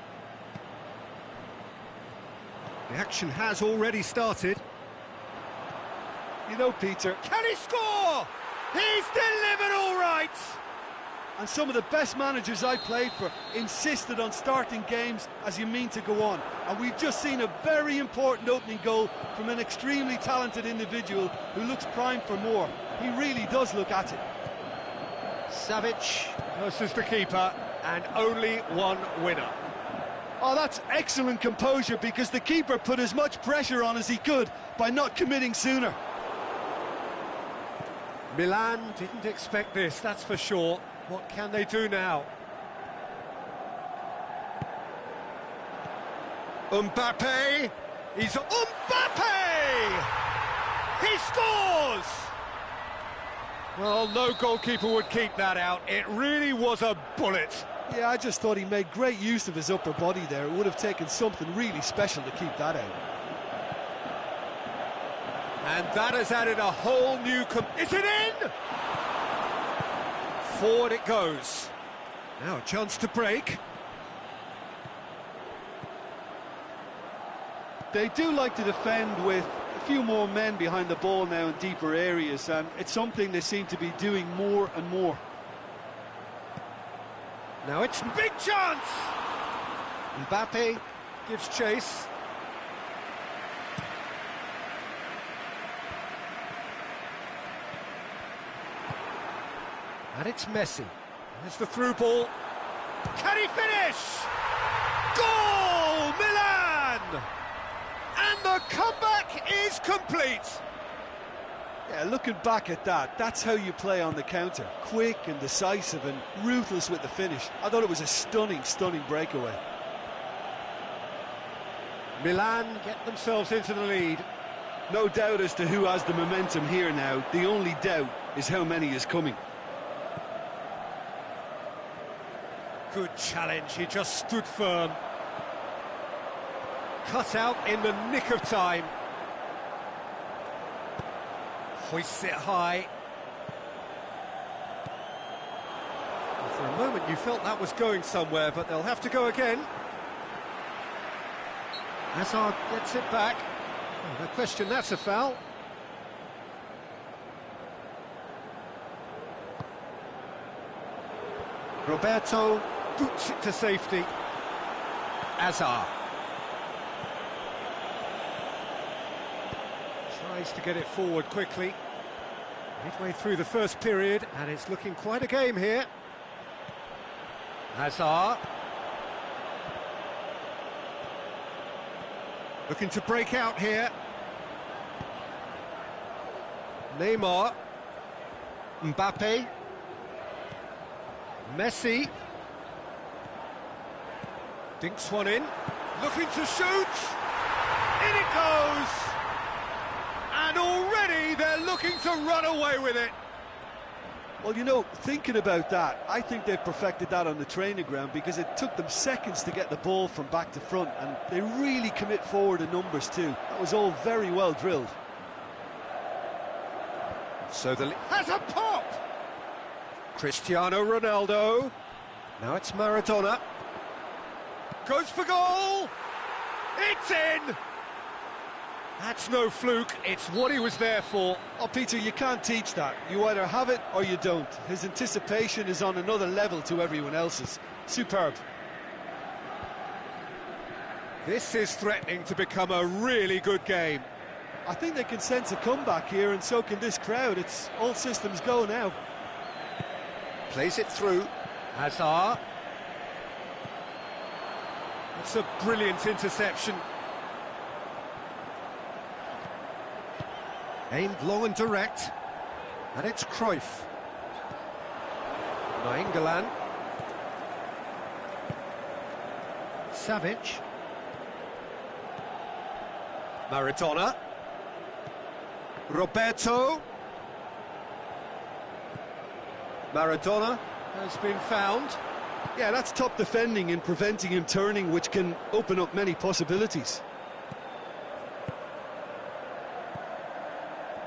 Speaker 1: The action has already started.
Speaker 2: You know, Peter,
Speaker 1: Can he score? He's delivered all right!
Speaker 2: and some of the best managers I played for insisted on starting games as you mean to go on. And we've just seen a very important opening goal from an extremely talented individual who looks primed for more. He really does look at it.
Speaker 1: Savic versus the keeper, and only one winner.
Speaker 2: Oh, that's excellent composure, because the keeper put as much pressure on as he could by not committing sooner.
Speaker 1: Milan didn't expect this, that's for sure. What can they do now? Mbappe! He's Mbappe! He scores! Well, no goalkeeper would keep that out. It really was a bullet.
Speaker 2: Yeah, I just thought he made great use of his upper body there. It would have taken something really special to keep that out.
Speaker 1: And that has added a whole new... Is it in? Forward it goes. Now a chance to break.
Speaker 2: They do like to defend with a few more men behind the ball now in deeper areas, and it's something they seem to be doing more and more.
Speaker 1: Now it's big chance! Mbappe gives chase. And it's Messi. There's the through ball. Can he finish? Goal! Milan! And the comeback is complete.
Speaker 2: Yeah, looking back at that, that's how you play on the counter. Quick and decisive and ruthless with the finish. I thought it was a stunning, stunning breakaway.
Speaker 1: Milan get themselves into the lead.
Speaker 2: No doubt as to who has the momentum here now. The only doubt is how many is coming.
Speaker 1: Good challenge, he just stood firm. Cut out in the nick of time. Hoists it high. Well, for a moment you felt that was going somewhere, but they'll have to go again. Hazard gets it back. Oh, no question, that's a foul. Roberto boots it to safety. Hazard tries to get it forward quickly. Midway through the first period, and it's looking quite a game here. Hazard looking to break out here. Neymar, Mbappe, Messi, dinks one in, looking to shoot, in it goes, and already they're looking to run away with it.
Speaker 2: Well, you know, thinking about that, I think they've perfected that on the training ground, because it took them seconds to get the ball from back to front, and they really commit forward in numbers too. That was all very well drilled.
Speaker 1: So the has a pop! Cristiano Ronaldo. Now it's Maradona. Goes for goal! It's in! That's no fluke, it's what he was there for.
Speaker 2: Oh, Peter, you can't teach that. You either have it or you don't. His anticipation is on another level to everyone else's. Superb.
Speaker 1: This is threatening to become a really good game.
Speaker 2: I think they can sense a comeback here, and so can this crowd. It's all systems go now.
Speaker 1: Plays it through. Hazard. It's a brilliant interception. Aimed long and direct. And it's Cruyff. Nainggolan. Savic. Maradona. Roberto. Maradona has been found.
Speaker 2: Yeah, that's top defending and preventing him turning, which can open up many possibilities.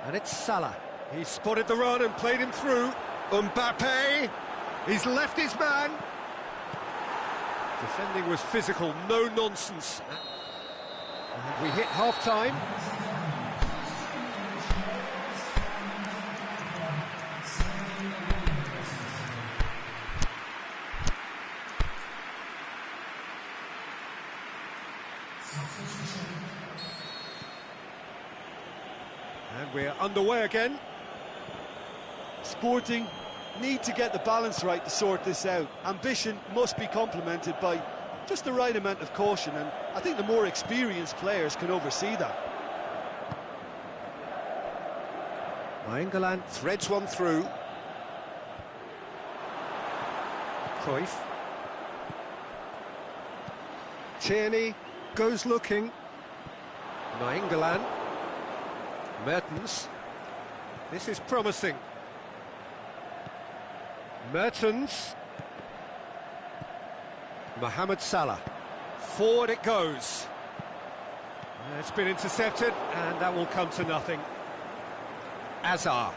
Speaker 1: And it's Salah. He spotted the run and played him through. Mbappe. He's left his man. Defending was physical, no nonsense. And we hit half-time. And we're underway again.
Speaker 2: Sporting need to get the balance right to sort this out. Ambition must be complemented by just the right amount of caution, and I think the more experienced players can oversee that.
Speaker 1: Nainggolan threads one through. Cruyff. Tierney goes looking. Nainggolan. Mertens. This is promising. Mertens. Mohamed Salah. Forward it goes. It's been intercepted, and that will come to nothing. Azar.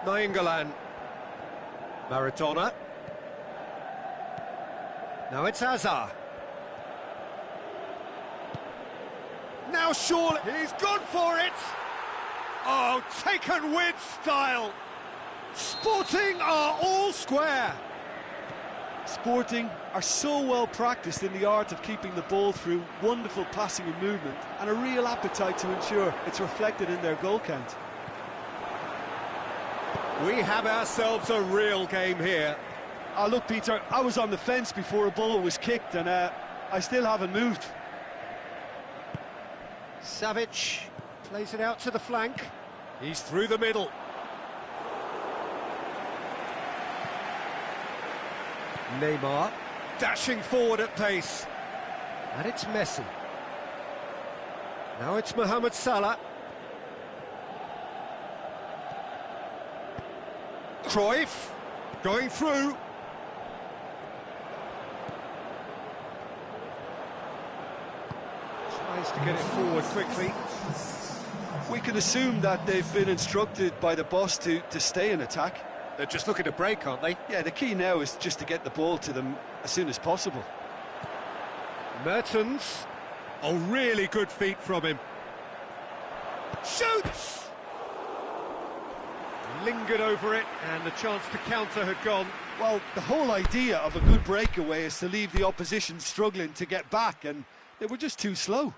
Speaker 1: Nainggolan. Maradona. Now it's Azar. Now surely he's gone for it. Oh, taken with style. Sporting are all square.
Speaker 2: Sporting are so well practiced in the art of keeping the ball through wonderful passing and movement, and a real appetite to ensure it's reflected in their goal count.
Speaker 1: We have ourselves a real game here.
Speaker 2: Oh, look, Peter, I was on the fence before a ball was kicked, and I still haven't moved.
Speaker 1: Savic plays it out to the flank. He's through the middle. Neymar dashing forward at pace. And it's Messi. Now it's Mohamed Salah. Cruyff going through. Tries to get it forward quickly.
Speaker 2: We can assume that they've been instructed by the boss to stay in attack.
Speaker 1: They're just looking to break, aren't they?
Speaker 2: Yeah, the key now is just to get the ball to them as soon as possible.
Speaker 1: Mertens. Oh, really good feet from him. Shoots! Lingered over it, and the chance to counter had gone.
Speaker 2: Well, the whole idea of a good breakaway is to leave the opposition struggling to get back, and they were just too slow.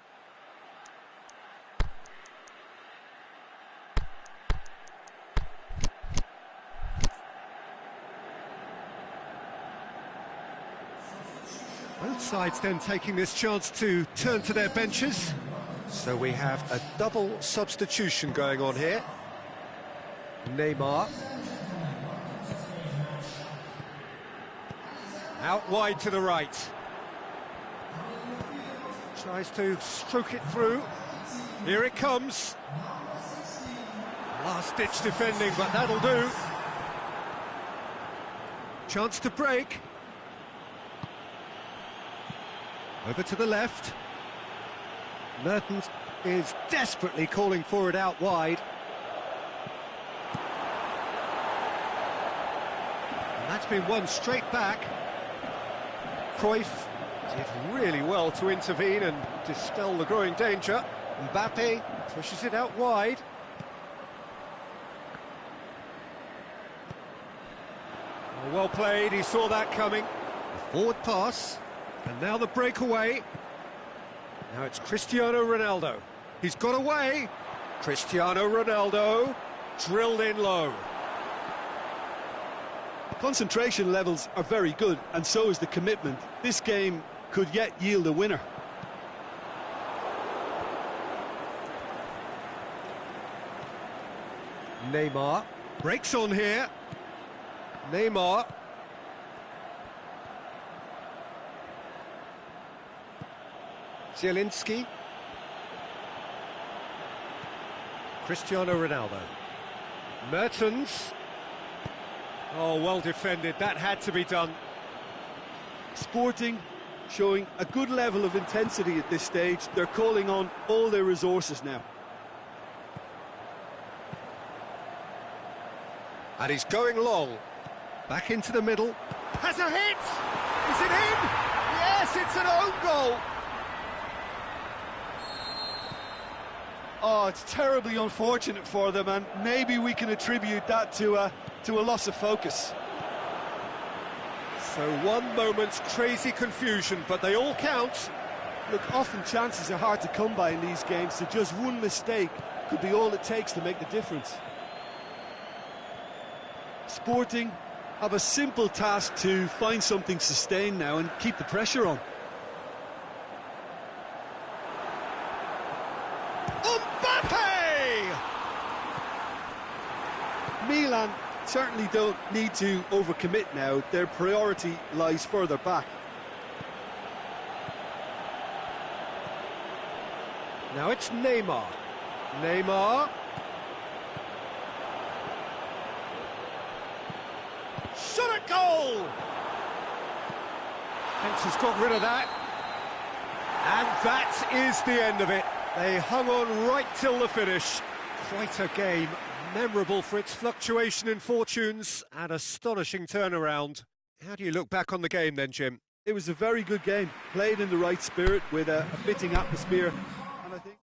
Speaker 1: Both sides then taking this chance to turn to their benches. So we have a double substitution going on here. Neymar. Out wide to the right. Tries to stroke it through. Here it comes. Last-ditch defending, but that'll do. Chance to break. Over to the left. Mertens is desperately calling for it out wide. And that's been won straight back. Cruyff did really well to intervene and dispel the growing danger. Mbappe pushes it out wide. Oh, well played, he saw that coming. A forward pass. And now the breakaway. Now it's Cristiano Ronaldo. He's got away. Cristiano Ronaldo drilled in low.
Speaker 2: Concentration levels are very good, and so is the commitment. This game could yet yield a winner.
Speaker 1: Neymar breaks on here. Neymar. Zielinski. Cristiano Ronaldo. Mertens. Oh, well defended. That had to be done.
Speaker 2: Sporting showing a good level of intensity at this stage. They're calling on all their resources now.
Speaker 1: And he's going long. Back into the middle. Has a hit! Is it in? Yes, it's an own goal!
Speaker 2: Oh, it's terribly unfortunate for them, and maybe we can attribute that to a loss of focus.
Speaker 1: So one moment's crazy confusion, but they all count.
Speaker 2: Look, often chances are hard to come by in these games, so just one mistake could be all it takes to make the difference. Sporting have a simple task to find something sustained now and keep the pressure on.
Speaker 1: Mbappe!
Speaker 2: Milan certainly don't need to overcommit now. Their priority lies further back.
Speaker 1: Now it's Neymar. Neymar. Shot at goal! Fence has got rid of that. And that is the end of it. They hung on right till the finish. Quite a game. Memorable for its fluctuation in fortunes and astonishing turnaround. How do you look back on the game then, Jim?
Speaker 2: It was a very good game, played in the right spirit with a fitting atmosphere, and I think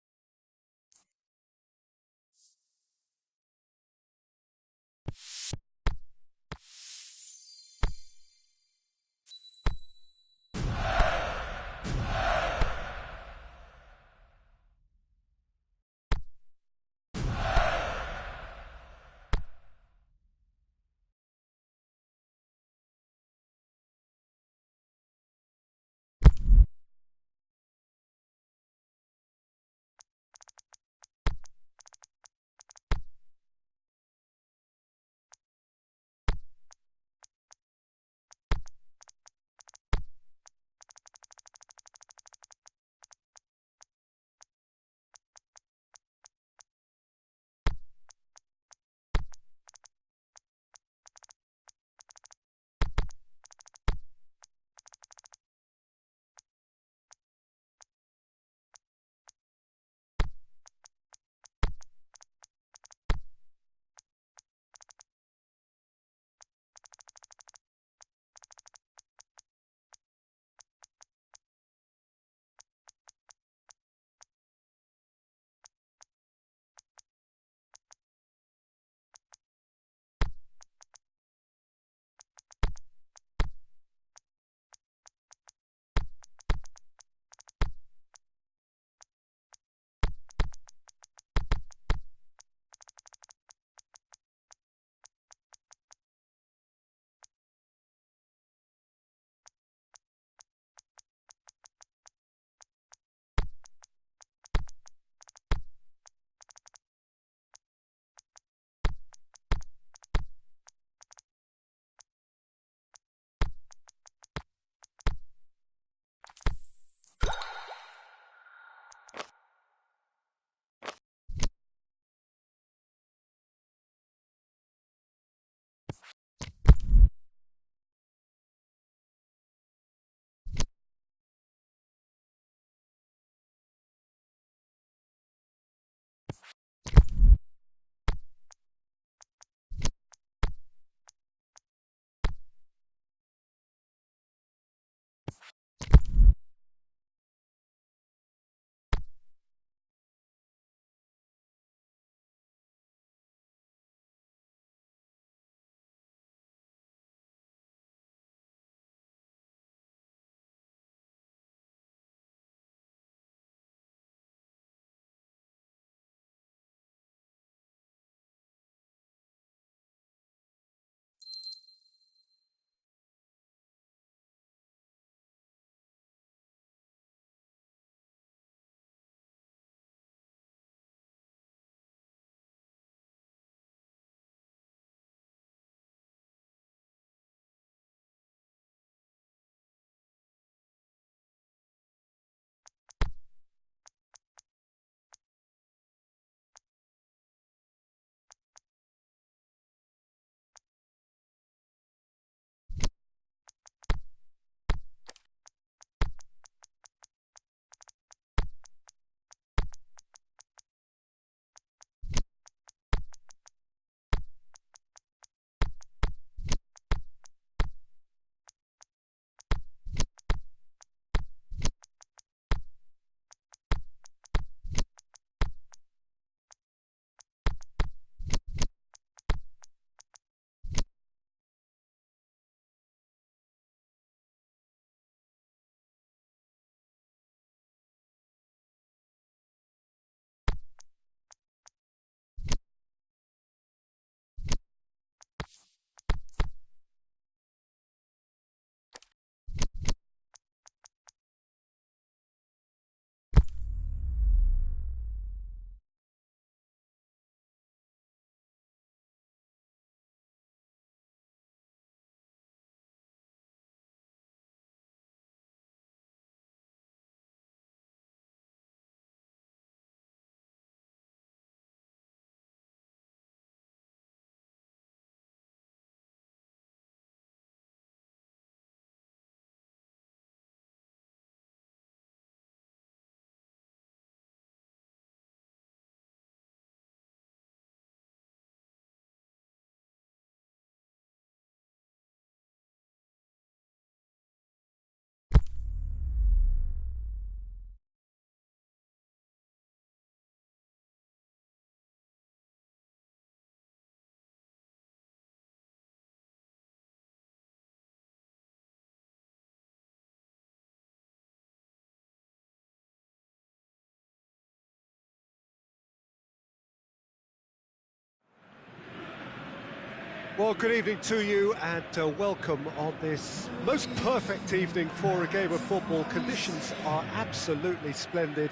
Speaker 1: Well, good evening to you and welcome on this most perfect evening for a game of football. Conditions are absolutely splendid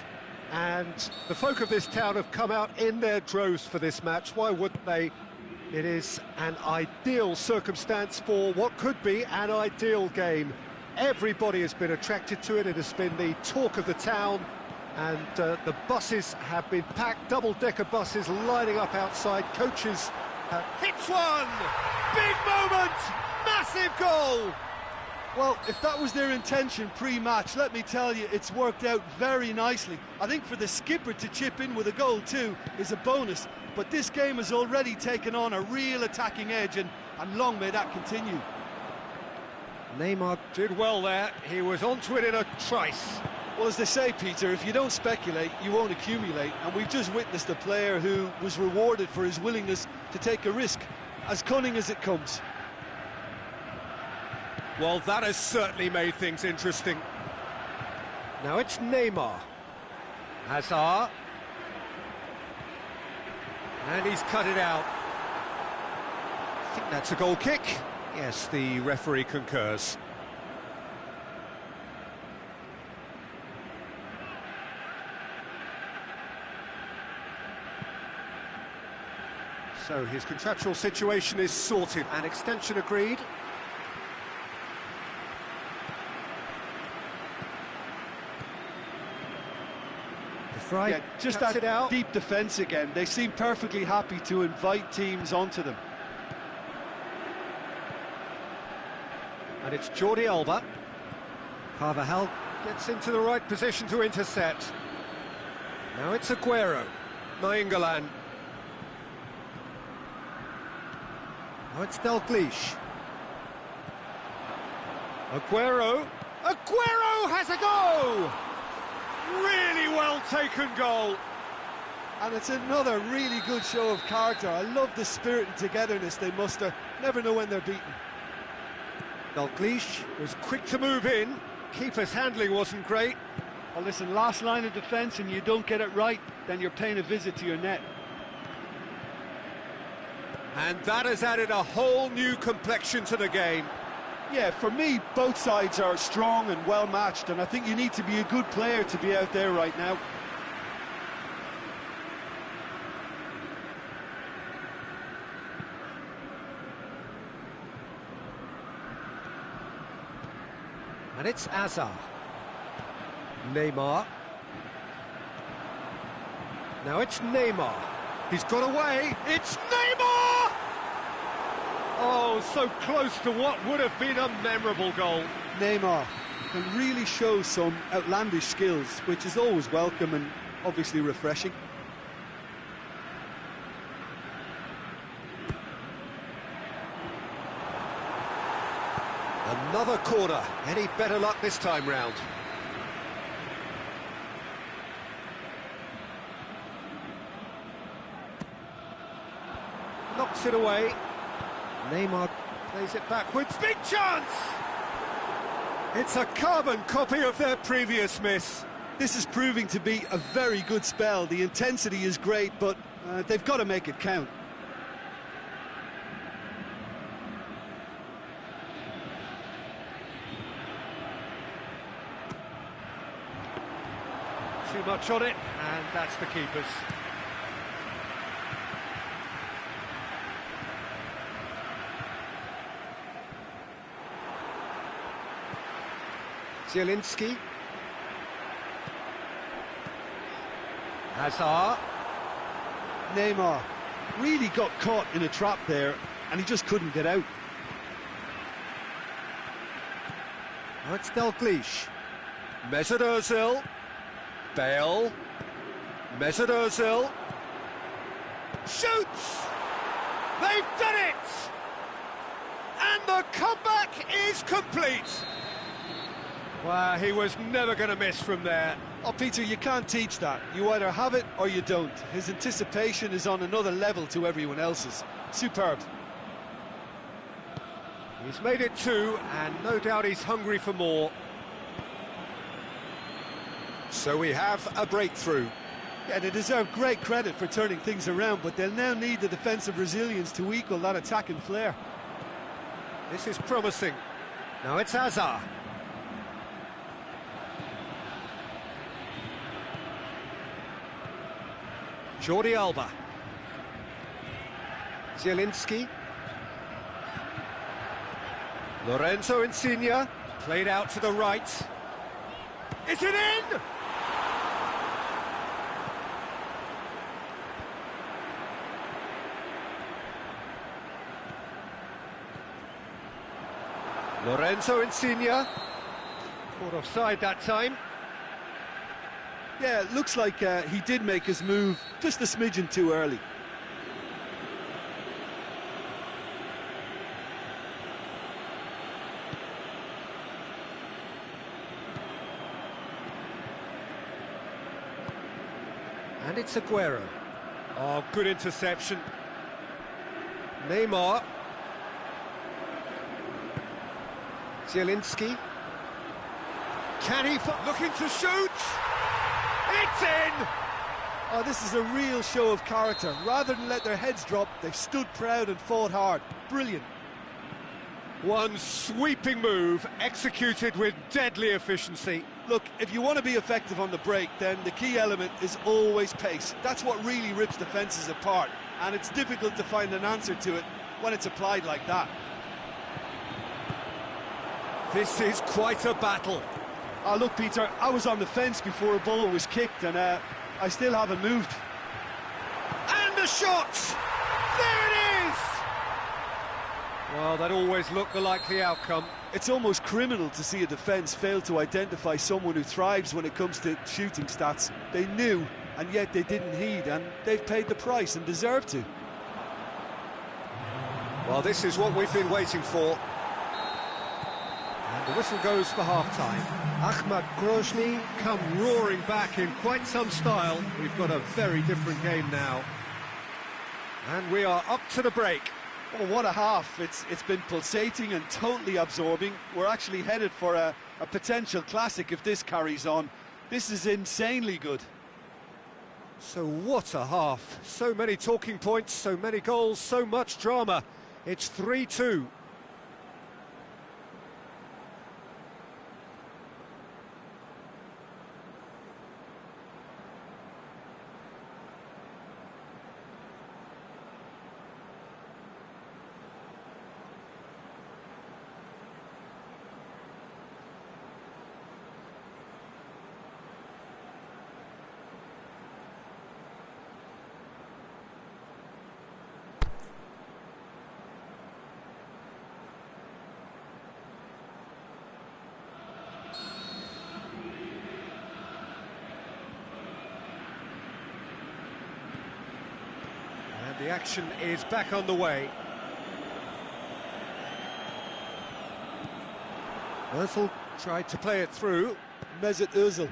Speaker 1: and the folk of this town have come out in their droves for this match. Why wouldn't they? It is an ideal circumstance for what could be an ideal game. Everybody has been attracted to it. It has been the talk of the town and the buses have been packed, double-decker buses lining up outside. Coaches hits one! Big moment! Massive goal!
Speaker 2: Well, if that was their intention pre-match, let me tell you, it's worked out very nicely. I think for the skipper to chip in with a goal too is a bonus, but this game has already taken on a real attacking edge and long may that continue.
Speaker 1: Neymar did well there, he was onto it in a trice.
Speaker 2: Well, as they say, Peter, if you don't speculate, you won't accumulate, and we've just witnessed a player who was rewarded for his willingness to take a risk, as cunning as it comes.
Speaker 1: Well, that has certainly made things interesting. Now it's Neymar. Hazard. And he's cut it out. I think that's a goal kick. Yes, the referee concurs. So his contractual situation is sorted. An extension agreed.
Speaker 2: Yeah, just that deep defence again. They seem perfectly happy to invite teams onto them.
Speaker 1: And it's Jordi Alba. Carvajal gets into the right position to intercept. Now it's Aguero. Nainggolan. Now it's Dalglish. Aguero. Aguero has a go! Really well taken goal.
Speaker 2: And it's another really good show of character. I love the spirit and togetherness they muster. Never know when they're beaten.
Speaker 1: Dalglish was quick to move in. Keeper's handling wasn't great.
Speaker 2: Well, listen, last line of defence and you don't get it right, then you're paying a visit to your net.
Speaker 1: And that has added a whole new complexion to the game.
Speaker 2: Yeah, for me, both sides are strong and well-matched, and I think you need to be a good player to be out there right now.
Speaker 1: And it's Hazard. Neymar. Now it's Neymar. He's got away. It's Neymar! Oh, so close to what would have been a memorable goal.
Speaker 2: Neymar can really show some outlandish skills, which is always welcome and obviously refreshing.
Speaker 1: Another corner. Any better luck this time round? Knocks it away. Neymar plays it backwards. Big chance! It's a carbon copy of their previous miss.
Speaker 2: This is proving to be a very good spell. The intensity is great, but they've got to make it count.
Speaker 1: Too much on it, and that's the keeper's. Zielinski. Hazard.
Speaker 2: Neymar really got caught in a trap there, and he just couldn't get out.
Speaker 1: Now it's Dalglish. Mesut Ozil. Bale. Mesut Ozil. Shoots! They've done it! And the comeback is complete. Wow, he was never going to miss from there.
Speaker 2: Oh, Peter, you can't teach that. You either have it or you don't. His anticipation is on another level to everyone else's. Superb.
Speaker 1: He's made it two, and no doubt he's hungry for more. So we have a breakthrough.
Speaker 2: Yeah, they deserve great credit for turning things around, but they'll now need the defensive resilience to equal that attacking flair.
Speaker 1: This is promising. Now it's Hazard. Jordi Alba. Zielinski. Lorenzo Insigne, played out to the right. Is it in? Lorenzo Insigne, caught offside that time.
Speaker 2: Yeah, it looks like he did make his move just a smidgen too early.
Speaker 1: And it's Aguero. Oh, good interception. Neymar. Zielinski. Can he... looking to shoot! It's in!
Speaker 2: Oh, this is a real show of character. Rather than let their heads drop, they've stood proud and fought hard. Brilliant.
Speaker 1: One sweeping move, executed with deadly efficiency.
Speaker 2: Look, if you want to be effective on the break, then the key element is always pace. That's what really rips defences apart, and it's difficult to find an answer to it when it's applied like that.
Speaker 1: This is quite a battle.
Speaker 2: Oh, look, Peter, I was on the fence before a ball was kicked, and I still haven't moved.
Speaker 1: And the shot! There it is! Well, that always looked the likely outcome.
Speaker 2: It's almost criminal to see a defence fail to identify someone who thrives when it comes to shooting stats. They knew, and yet they didn't heed, and they've paid the price and deserve to.
Speaker 1: Well, this is what we've been waiting for. And the whistle goes for half-time. Ahmad Grozny come roaring back in quite some style. We've got a very different game now. And we are up to the break.
Speaker 2: Oh, what a half. It's been pulsating and totally absorbing. We're actually headed for a potential classic if this carries on. This is insanely good.
Speaker 1: So what a half. So many talking points, so many goals, so much drama. It's 3-2. The action is back on the way. Özil tried to play it through.
Speaker 2: Mesut Özil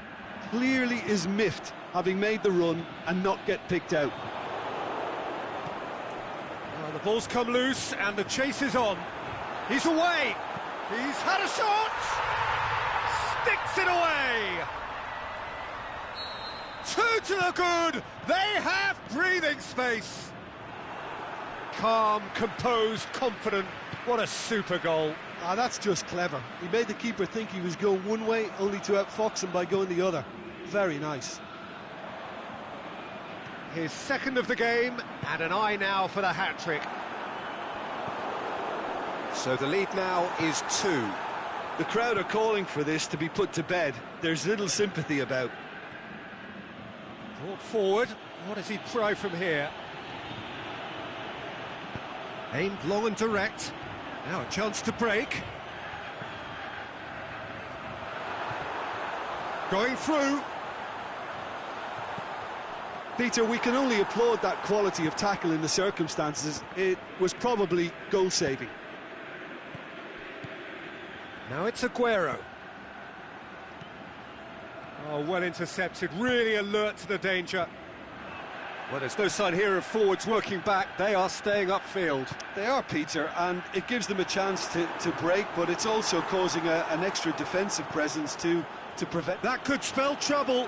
Speaker 2: clearly is miffed, having made the run and not get picked out.
Speaker 1: Well, the ball's come loose and the chase is on. He's away. He's had a shot. Sticks it away. 2 to the good. They have breathing space. Calm, composed, confident. What a super goal.
Speaker 2: Ah, that's just clever. He made the keeper think he was going one way, only to outfox him by going the other. Very nice.
Speaker 1: His second of the game, and an eye now for the hat-trick. So the lead now is 2.
Speaker 2: The crowd are calling for this to be put to bed. There's little sympathy about.
Speaker 1: Brought forward. What does he try from here? Aimed long and direct. Now a chance to break. Going through.
Speaker 2: Peter, we can only applaud that quality of tackle in the circumstances. It was probably goal-saving.
Speaker 1: Now it's Aguero. Oh, well intercepted, really alert to the danger. Well, there's no sign here of forwards working back. They are staying upfield.
Speaker 2: They are, Peter, and it gives them a chance to break, but it's also causing an extra defensive presence to prevent.
Speaker 1: That could spell trouble.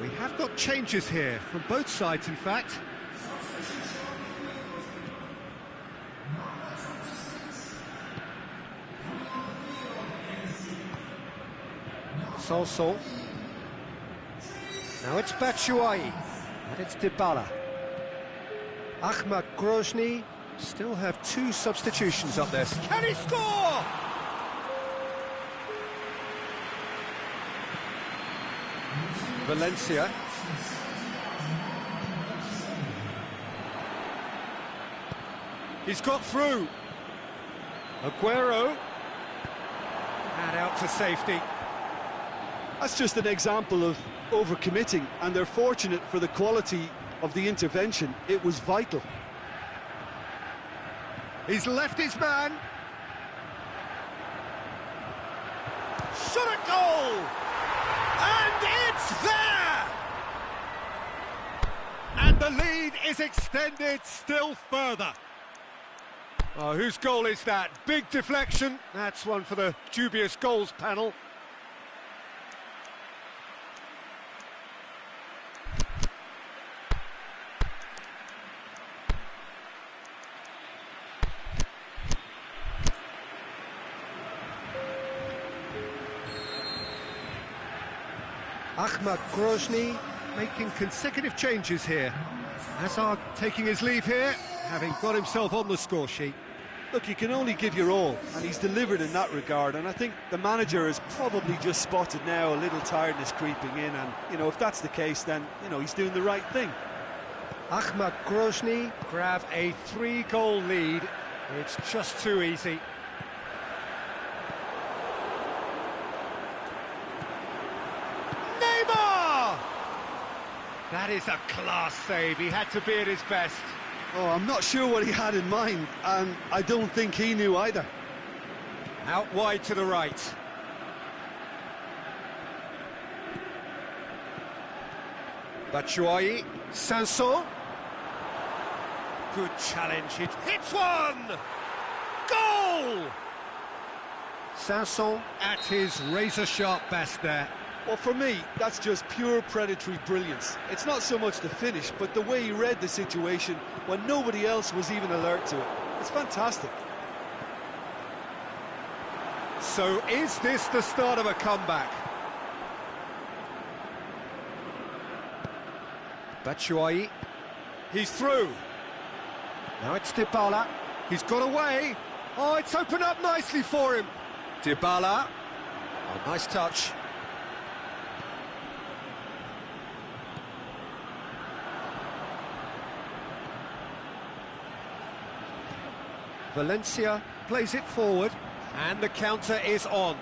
Speaker 1: We have got changes here from both sides, in fact. Sanson. Now it's Batshuayi, and it's Dybala. Ahmad Grozny still have two substitutions up there. Can he score? Valencia. He's got through. Aguero. And out to safety.
Speaker 2: That's just an example of overcommitting, and they're fortunate for the quality of the intervention. It was vital.
Speaker 1: He's left his man. Shot at goal! And it's there! And the lead is extended still further. Oh, whose goal is that? Big deflection. That's one for the dubious goals panel. Ahmad Grozny making consecutive changes here. Hazard taking his leave here, having got himself on the score sheet.
Speaker 2: Look, you can only give your all, and he's delivered in that regard, and I think the manager has probably just spotted now a little tiredness creeping in, and, you know, if that's the case, then, you know, he's doing the right thing.
Speaker 1: Ahmad Grozny grab a 3-goal lead. It's just too easy. That is a class save. He had to be at his best.
Speaker 2: Oh, I'm not sure what he had in mind, and I don't think he knew either.
Speaker 1: Out wide to the right. Batshuayi, Sanson. Good challenge. It hits one! Goal! Sanson at his razor-sharp best there.
Speaker 2: Well, for me, that's just pure predatory brilliance. It's not so much the finish, but the way he read the situation when nobody else was even alert to it. It's fantastic.
Speaker 1: So is this the start of a comeback? Batshuayi. He's through. Now it's Dybala. He's got away. Oh, it's opened up nicely for him. Dybala. Oh, nice touch. Valencia plays it forward, and the counter is on.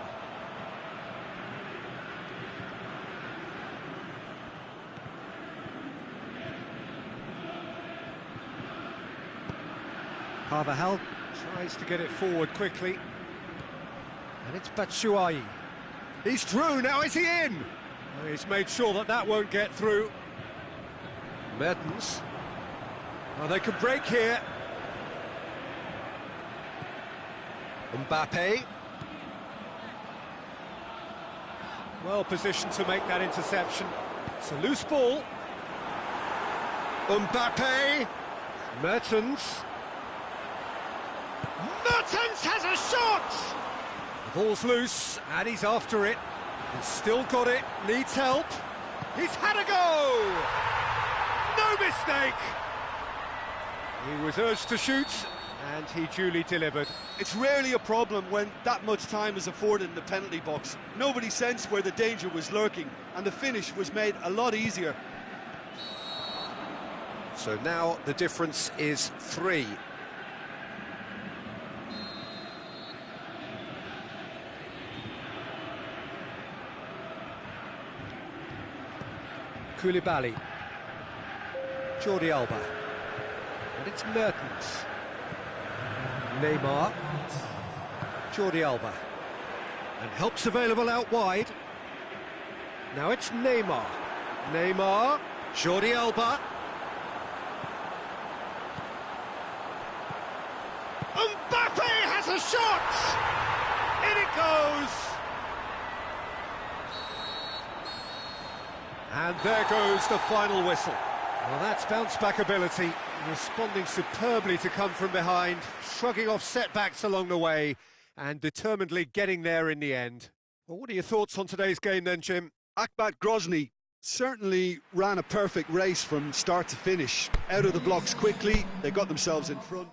Speaker 1: Carvajal tries to get it forward quickly. And it's Batshuayi. He's through, now is he in? Oh, he's made sure that that won't get through. Mertens. Oh, they could break here. Mbappe. Well positioned to make that interception. It's a loose ball. Mbappe. Mertens. Mertens has a shot! The ball's loose, and he's after it. He's still got it, needs help. He's had a go! No mistake! He was urged to shoot, and he duly delivered.
Speaker 2: It's rarely a problem when that much time is afforded in the penalty box. Nobody sensed where the danger was lurking, and the finish was made a lot easier.
Speaker 1: So now the difference is 3. Koulibaly. Jordi Alba. And it's Mertens. Neymar. Jordi Alba. And help's available out wide. Now it's Neymar. Neymar. Jordi Alba. Mbappe has a shot! In it goes! And there goes the final whistle. Well, that's bounce-back ability, responding superbly to come from behind, shrugging off setbacks along the way, and determinedly getting there in the end. Well, what are your thoughts on today's game then, Jim?
Speaker 2: Akhmat Grozny certainly ran a perfect race from start to finish. Out of the blocks quickly, they got themselves in front.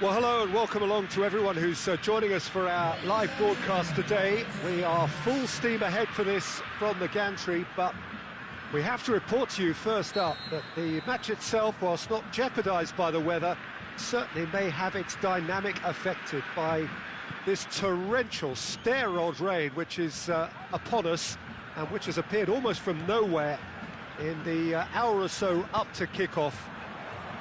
Speaker 1: Well, hello and welcome along to everyone who's joining us for our live broadcast today. We are full steam ahead for this from the gantry, but we have to report to you first up that the match itself, whilst not jeopardised by the weather, certainly may have its dynamic affected by this torrential stair-rod rain which is upon us and which has appeared almost from nowhere in the hour or so up to kick-off.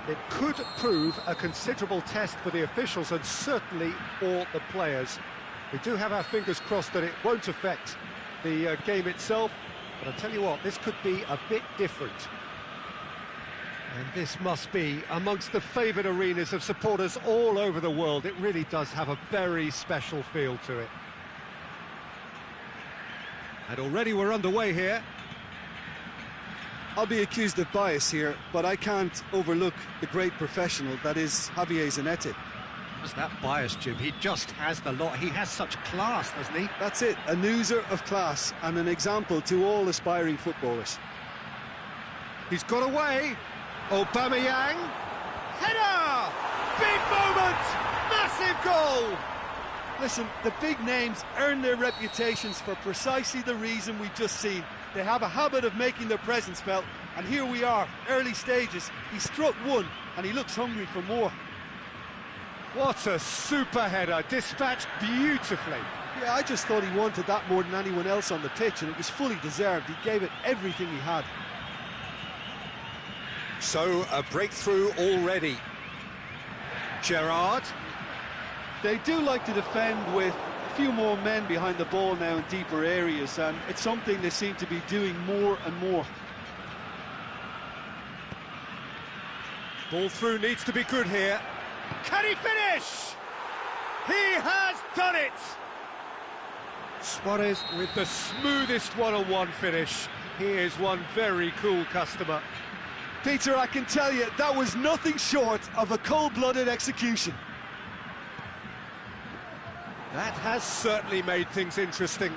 Speaker 1: It could prove a considerable test for the officials and certainly for the players. We do have our fingers crossed that it won't affect the game itself, but I'll tell you what, this could be a bit different. And this must be amongst the favoured arenas of supporters all over the world. It really does have a very special feel to it. And already we're underway here.
Speaker 2: I'll be accused of bias here, but I can't overlook the great professional that is Javier Zanetti.
Speaker 1: What's that bias, Jim? He just has the lot. He has such class, doesn't he?
Speaker 2: That's it, a newser of class and an example to all aspiring footballers.
Speaker 1: He's got away. Aubameyang. Header! Big moment! Massive goal!
Speaker 2: Listen, the big names earn their reputations for precisely the reason we've just seen. They have a habit of making their presence felt, and here we are, early stages. He struck one, and he looks hungry for more.
Speaker 1: What a super header, dispatched beautifully.
Speaker 2: Yeah, I just thought he wanted that more than anyone else on the pitch, and it was fully deserved. He gave it everything he had.
Speaker 1: So, a breakthrough already. Gerrard.
Speaker 2: They do like to defend with a few more men behind the ball now in deeper areas, and it's something they seem to be doing more and more.
Speaker 1: Ball through needs to be good here. Can he finish? He has done it! Suarez with the smoothest one-on-one finish. He is one very cool customer.
Speaker 2: Peter, I can tell you, that was nothing short of a cold-blooded execution.
Speaker 1: That has certainly made things interesting.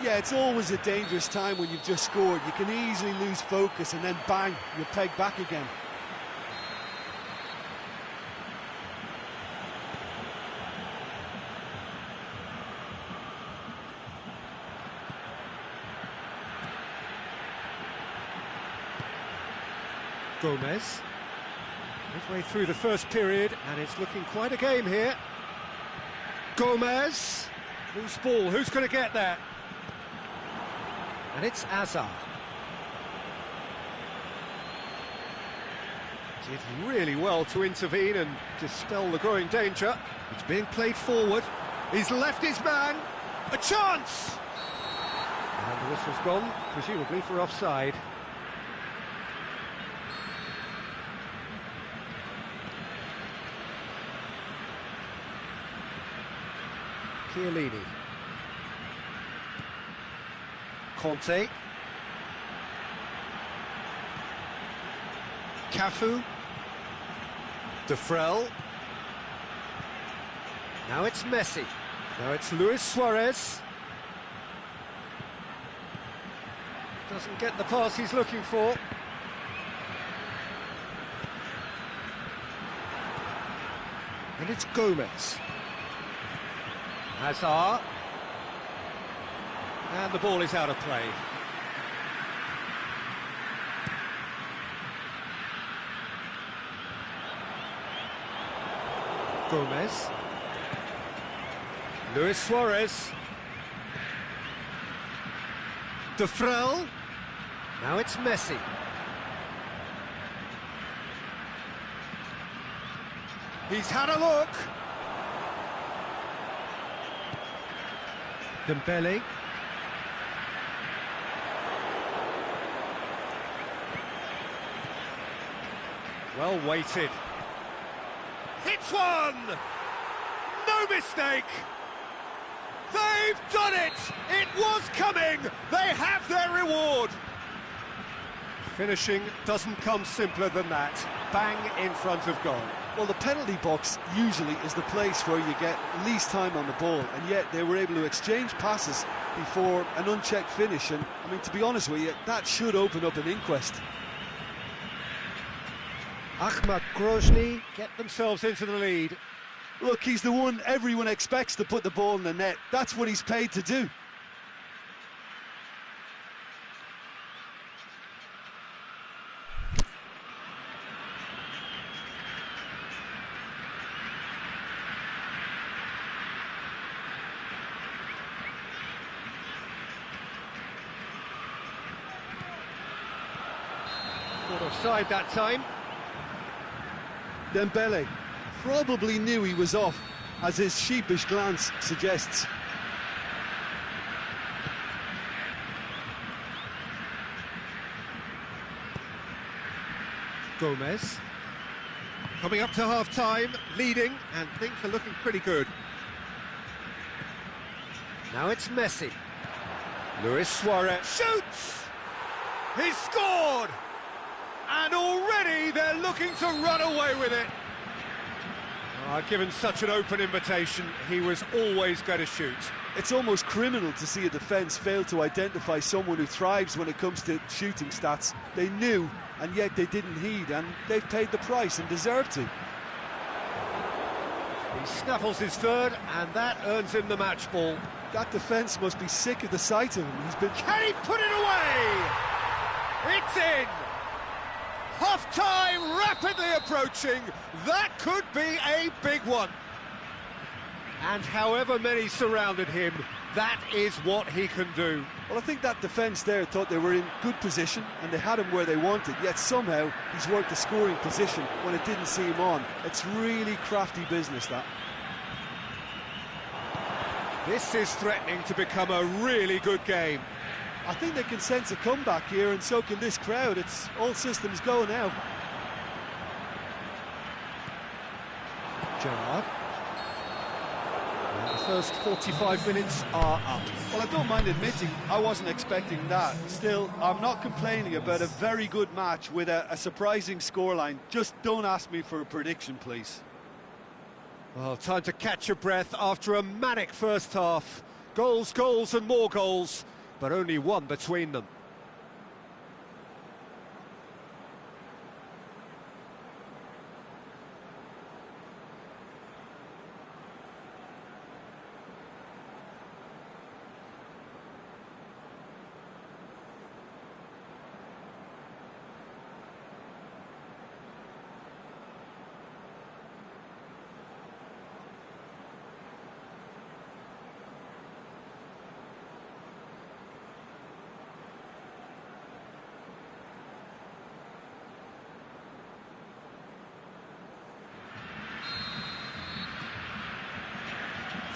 Speaker 2: Yeah, it's always a dangerous time when you've just scored. You can easily lose focus and then bang, you're pegged back again.
Speaker 1: Gomez, midway through the first period, and it's looking quite a game here. Gomez, loose ball, who's going to get that? And it's Azar. Did really well to intervene and dispel the growing danger. It's being played forward. He's left his man. A chance! And the whistle's gone, presumably for offside. Chiellini. Conte. Cafu. Defrel. Now it's Messi. Now it's Luis Suarez. Doesn't get the pass he's looking for. And it's Gomez. Hazard. And the ball is out of play. Gomez. Luis Suarez. Defrel. Now it's Messi. He's had a look. Dembele. Well weighted. Hits one! No mistake! They've done it! It was coming! They have their reward! Finishing doesn't come simpler than that. Bang in front of goal.
Speaker 2: Well, the penalty box usually is the place where you get least time on the ball, and yet they were able to exchange passes before an unchecked finish, and I mean, to be honest with you, that should open up an inquest.
Speaker 1: Ahmad Grozny get themselves into the lead.
Speaker 2: Look, he's the one everyone expects to put the ball in the net. That's what he's paid to do.
Speaker 1: Caught offside that time.
Speaker 2: Dembele probably knew he was off, as his sheepish glance suggests.
Speaker 1: Gomez. Coming up to half-time, leading, and things are looking pretty good. Now it's Messi. Luis Suarez shoots! He's scored! And already they're looking to run away with it. Given such an open invitation, he was always going to shoot.
Speaker 2: It's almost criminal to see a defence fail to identify someone who thrives when it comes to shooting stats. They knew, and yet they didn't heed, and they've paid the price and deserve to.
Speaker 1: He snaffles his third, and that earns him the match ball.
Speaker 2: That defence must be sick of the sight of him. He's been...
Speaker 1: Can he put it away? It's in! Half-time rapidly approaching. That could be a big one. And however many surrounded him, that is what he can do.
Speaker 2: Well, I think that defence there thought they were in good position and they had him where they wanted, yet somehow he's worked the scoring position when it didn't see him on. It's really crafty business, that.
Speaker 1: This is threatening to become a really good game.
Speaker 2: I think they can sense a comeback here, and so can this crowd. It's all systems go now.
Speaker 1: Gerrard. The first 45 minutes are up.
Speaker 2: Well, I don't mind admitting I wasn't expecting that. Still, I'm not complaining about a very good match with a surprising scoreline. Just don't ask me for a prediction, please.
Speaker 1: Well, time to catch your breath after a manic first half. Goals, goals and more goals, but only one between them.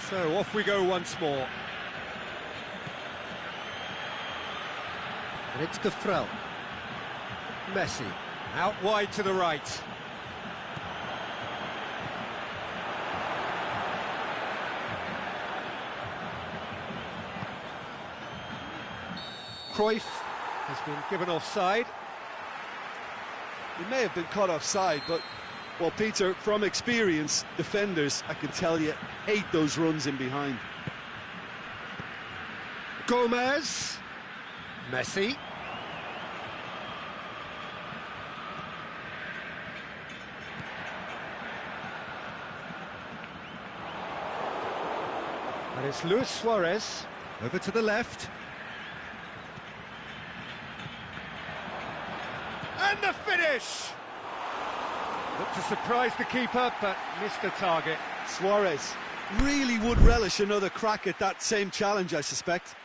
Speaker 1: So off we go once more. And it's Defrel. Messi, out wide to the right. Cruyff has been given offside.
Speaker 2: He may have been caught offside, but, well, Peter, from experience, defenders, I can tell you, hate those runs in behind.
Speaker 1: Gomez. Messi. And it's Luis Suarez over to the left. And the finish! Looked to surprise the keeper, but missed the target.
Speaker 2: Suarez really would relish another crack at that same challenge, I suspect.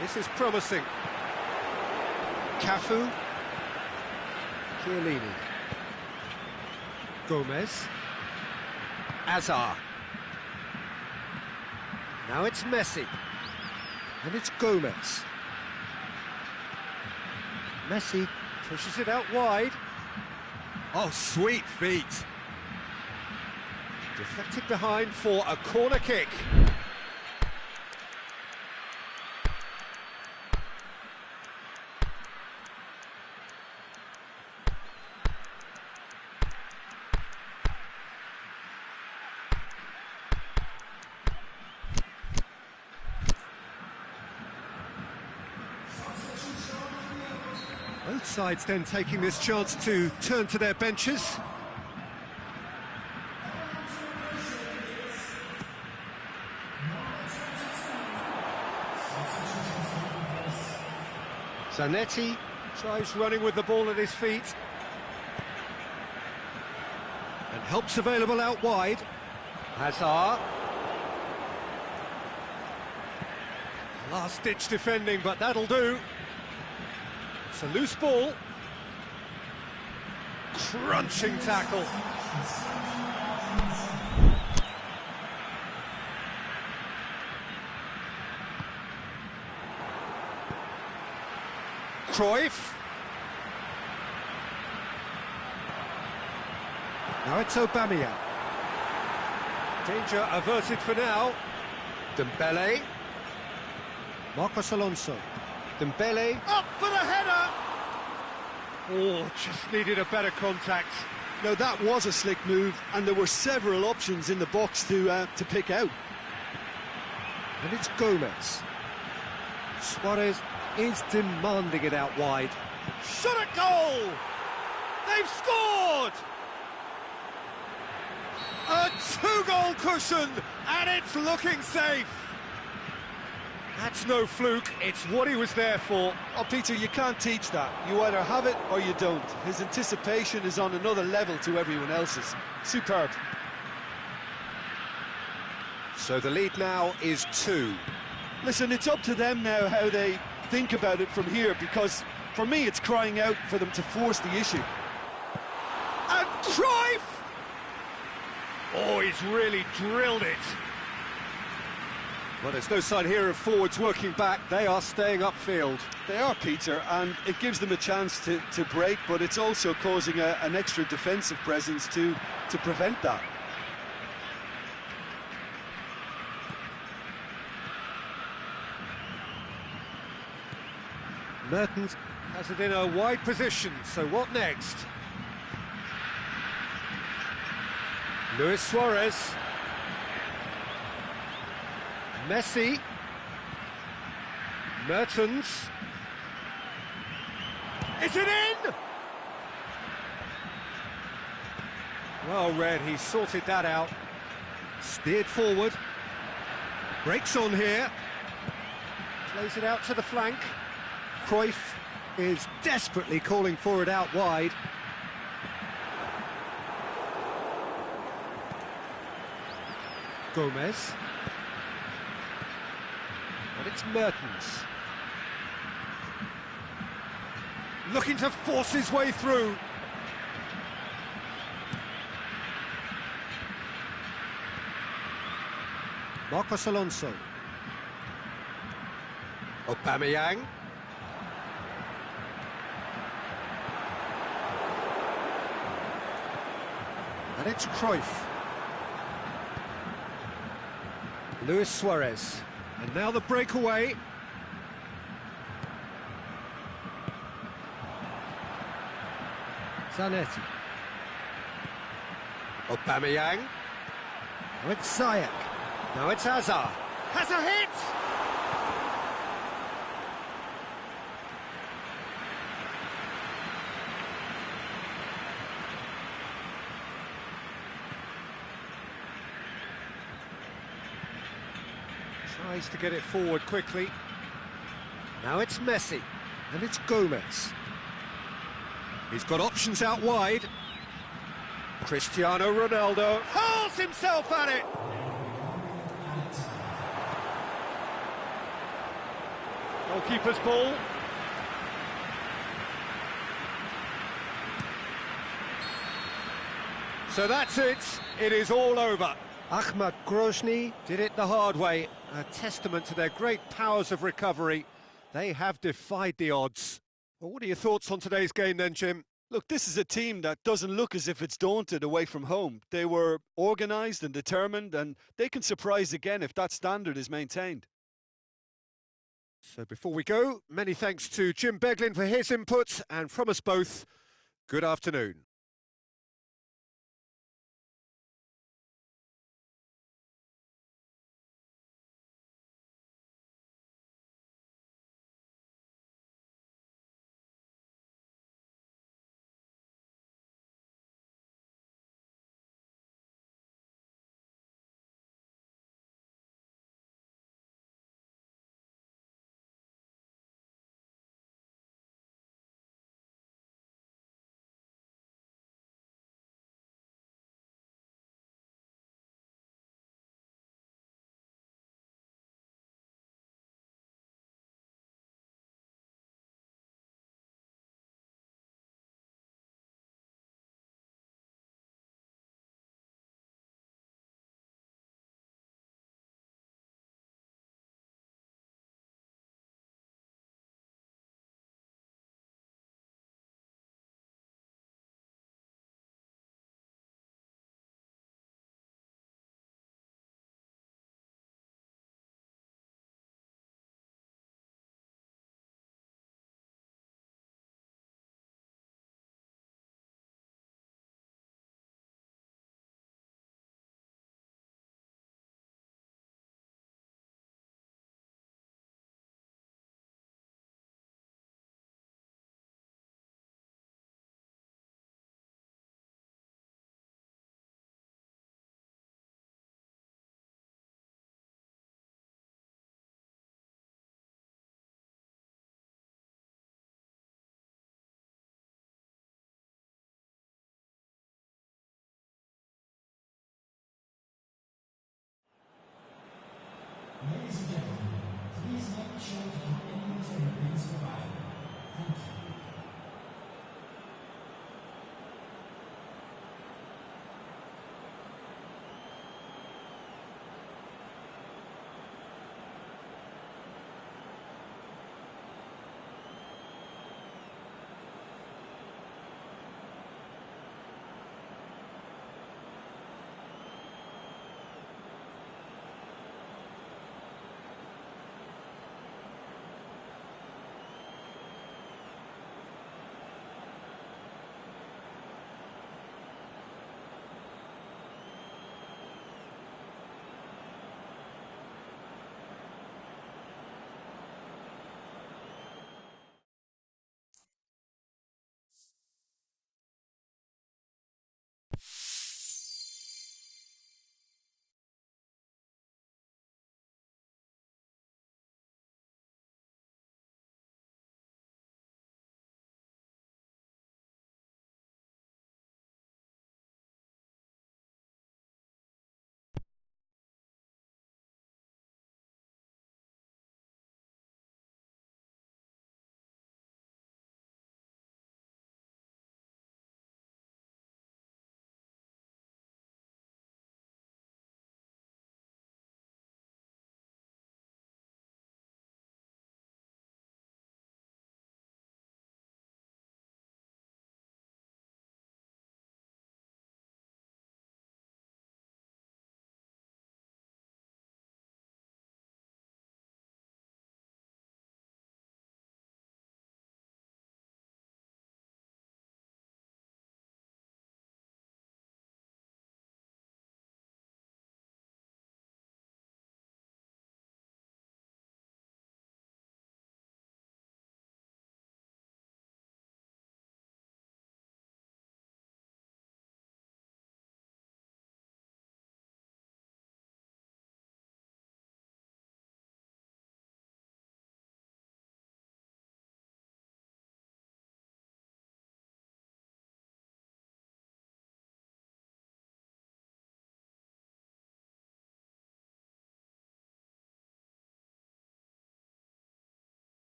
Speaker 1: This is promising. Cafu. Chiellini. Gomez. Azar. Now it's Messi. And it's Gomez. Messi pushes it out wide. Oh, sweet feet. Deflected behind for a corner kick. Both sides then taking this chance to turn to their benches. Zanetti tries running with the ball at his feet. And help's available out wide. Hazard. Last-ditch defending, but that'll do. It's a loose ball. Crunching tackle. Cruyff. Now it's Aubameyang. Danger averted for now. Dembele. Marcos Alonso. Dembele. Up for the header! Oh, just needed a better contact.
Speaker 2: No, that was a slick move, and there were several options in the box to pick out.
Speaker 1: And it's Gomez. Suarez is demanding it out wide. Shot at goal! They've scored! A two-goal cushion, and it's looking safe. That's no fluke, it's what he was there for.
Speaker 2: Oh, Peter, you can't teach that. You either have it or you don't. His anticipation is on another level to everyone else's. Superb.
Speaker 1: So the lead now is 2.
Speaker 2: Listen, it's up to them now how they think about it from here, because for me it's crying out for them to force the issue.
Speaker 1: And Cruyff! Oh, he's really drilled it. Well, there's no sign here of forwards working back. They are staying upfield.
Speaker 2: They are, Peter, and it gives them a chance to break, but it's also causing an extra defensive presence to prevent that.
Speaker 1: Mertens has it in a wide position, so what next? Luis Suarez. Messi. Mertens. Is it in? Well read, he sorted that out. Steered forward. Breaks on here. Plays it out to the flank. Cruyff is desperately calling for it out wide. Gomez. And it's Mertens. Looking to force his way through. Marcos Alonso. Aubameyang. And it's Cruyff. Luis Suarez. And now the breakaway. Zanetti. Aubameyang. Now it's Ziyech. Now it's Hazard. Has a hit! Tries to get it forward quickly. Now it's Messi. And it's Gomez. He's got options out wide. Cristiano Ronaldo hurls himself at it. Goalkeeper's ball. So that's it. It is all over. Ahmad Grozny did it the hard way. A testament to their great powers of recovery. They have defied the odds. Well, what are your thoughts on today's game then, Jim?
Speaker 2: Look, this is a team that doesn't look as if it's daunted away from home. They were organised and determined, and they can surprise again if that standard is maintained.
Speaker 1: So before we go, many thanks to Jim Beglin for his input, and from us both, good afternoon.
Speaker 3: Ladies and gentlemen, please make sure to have any interviews provided. Thank you.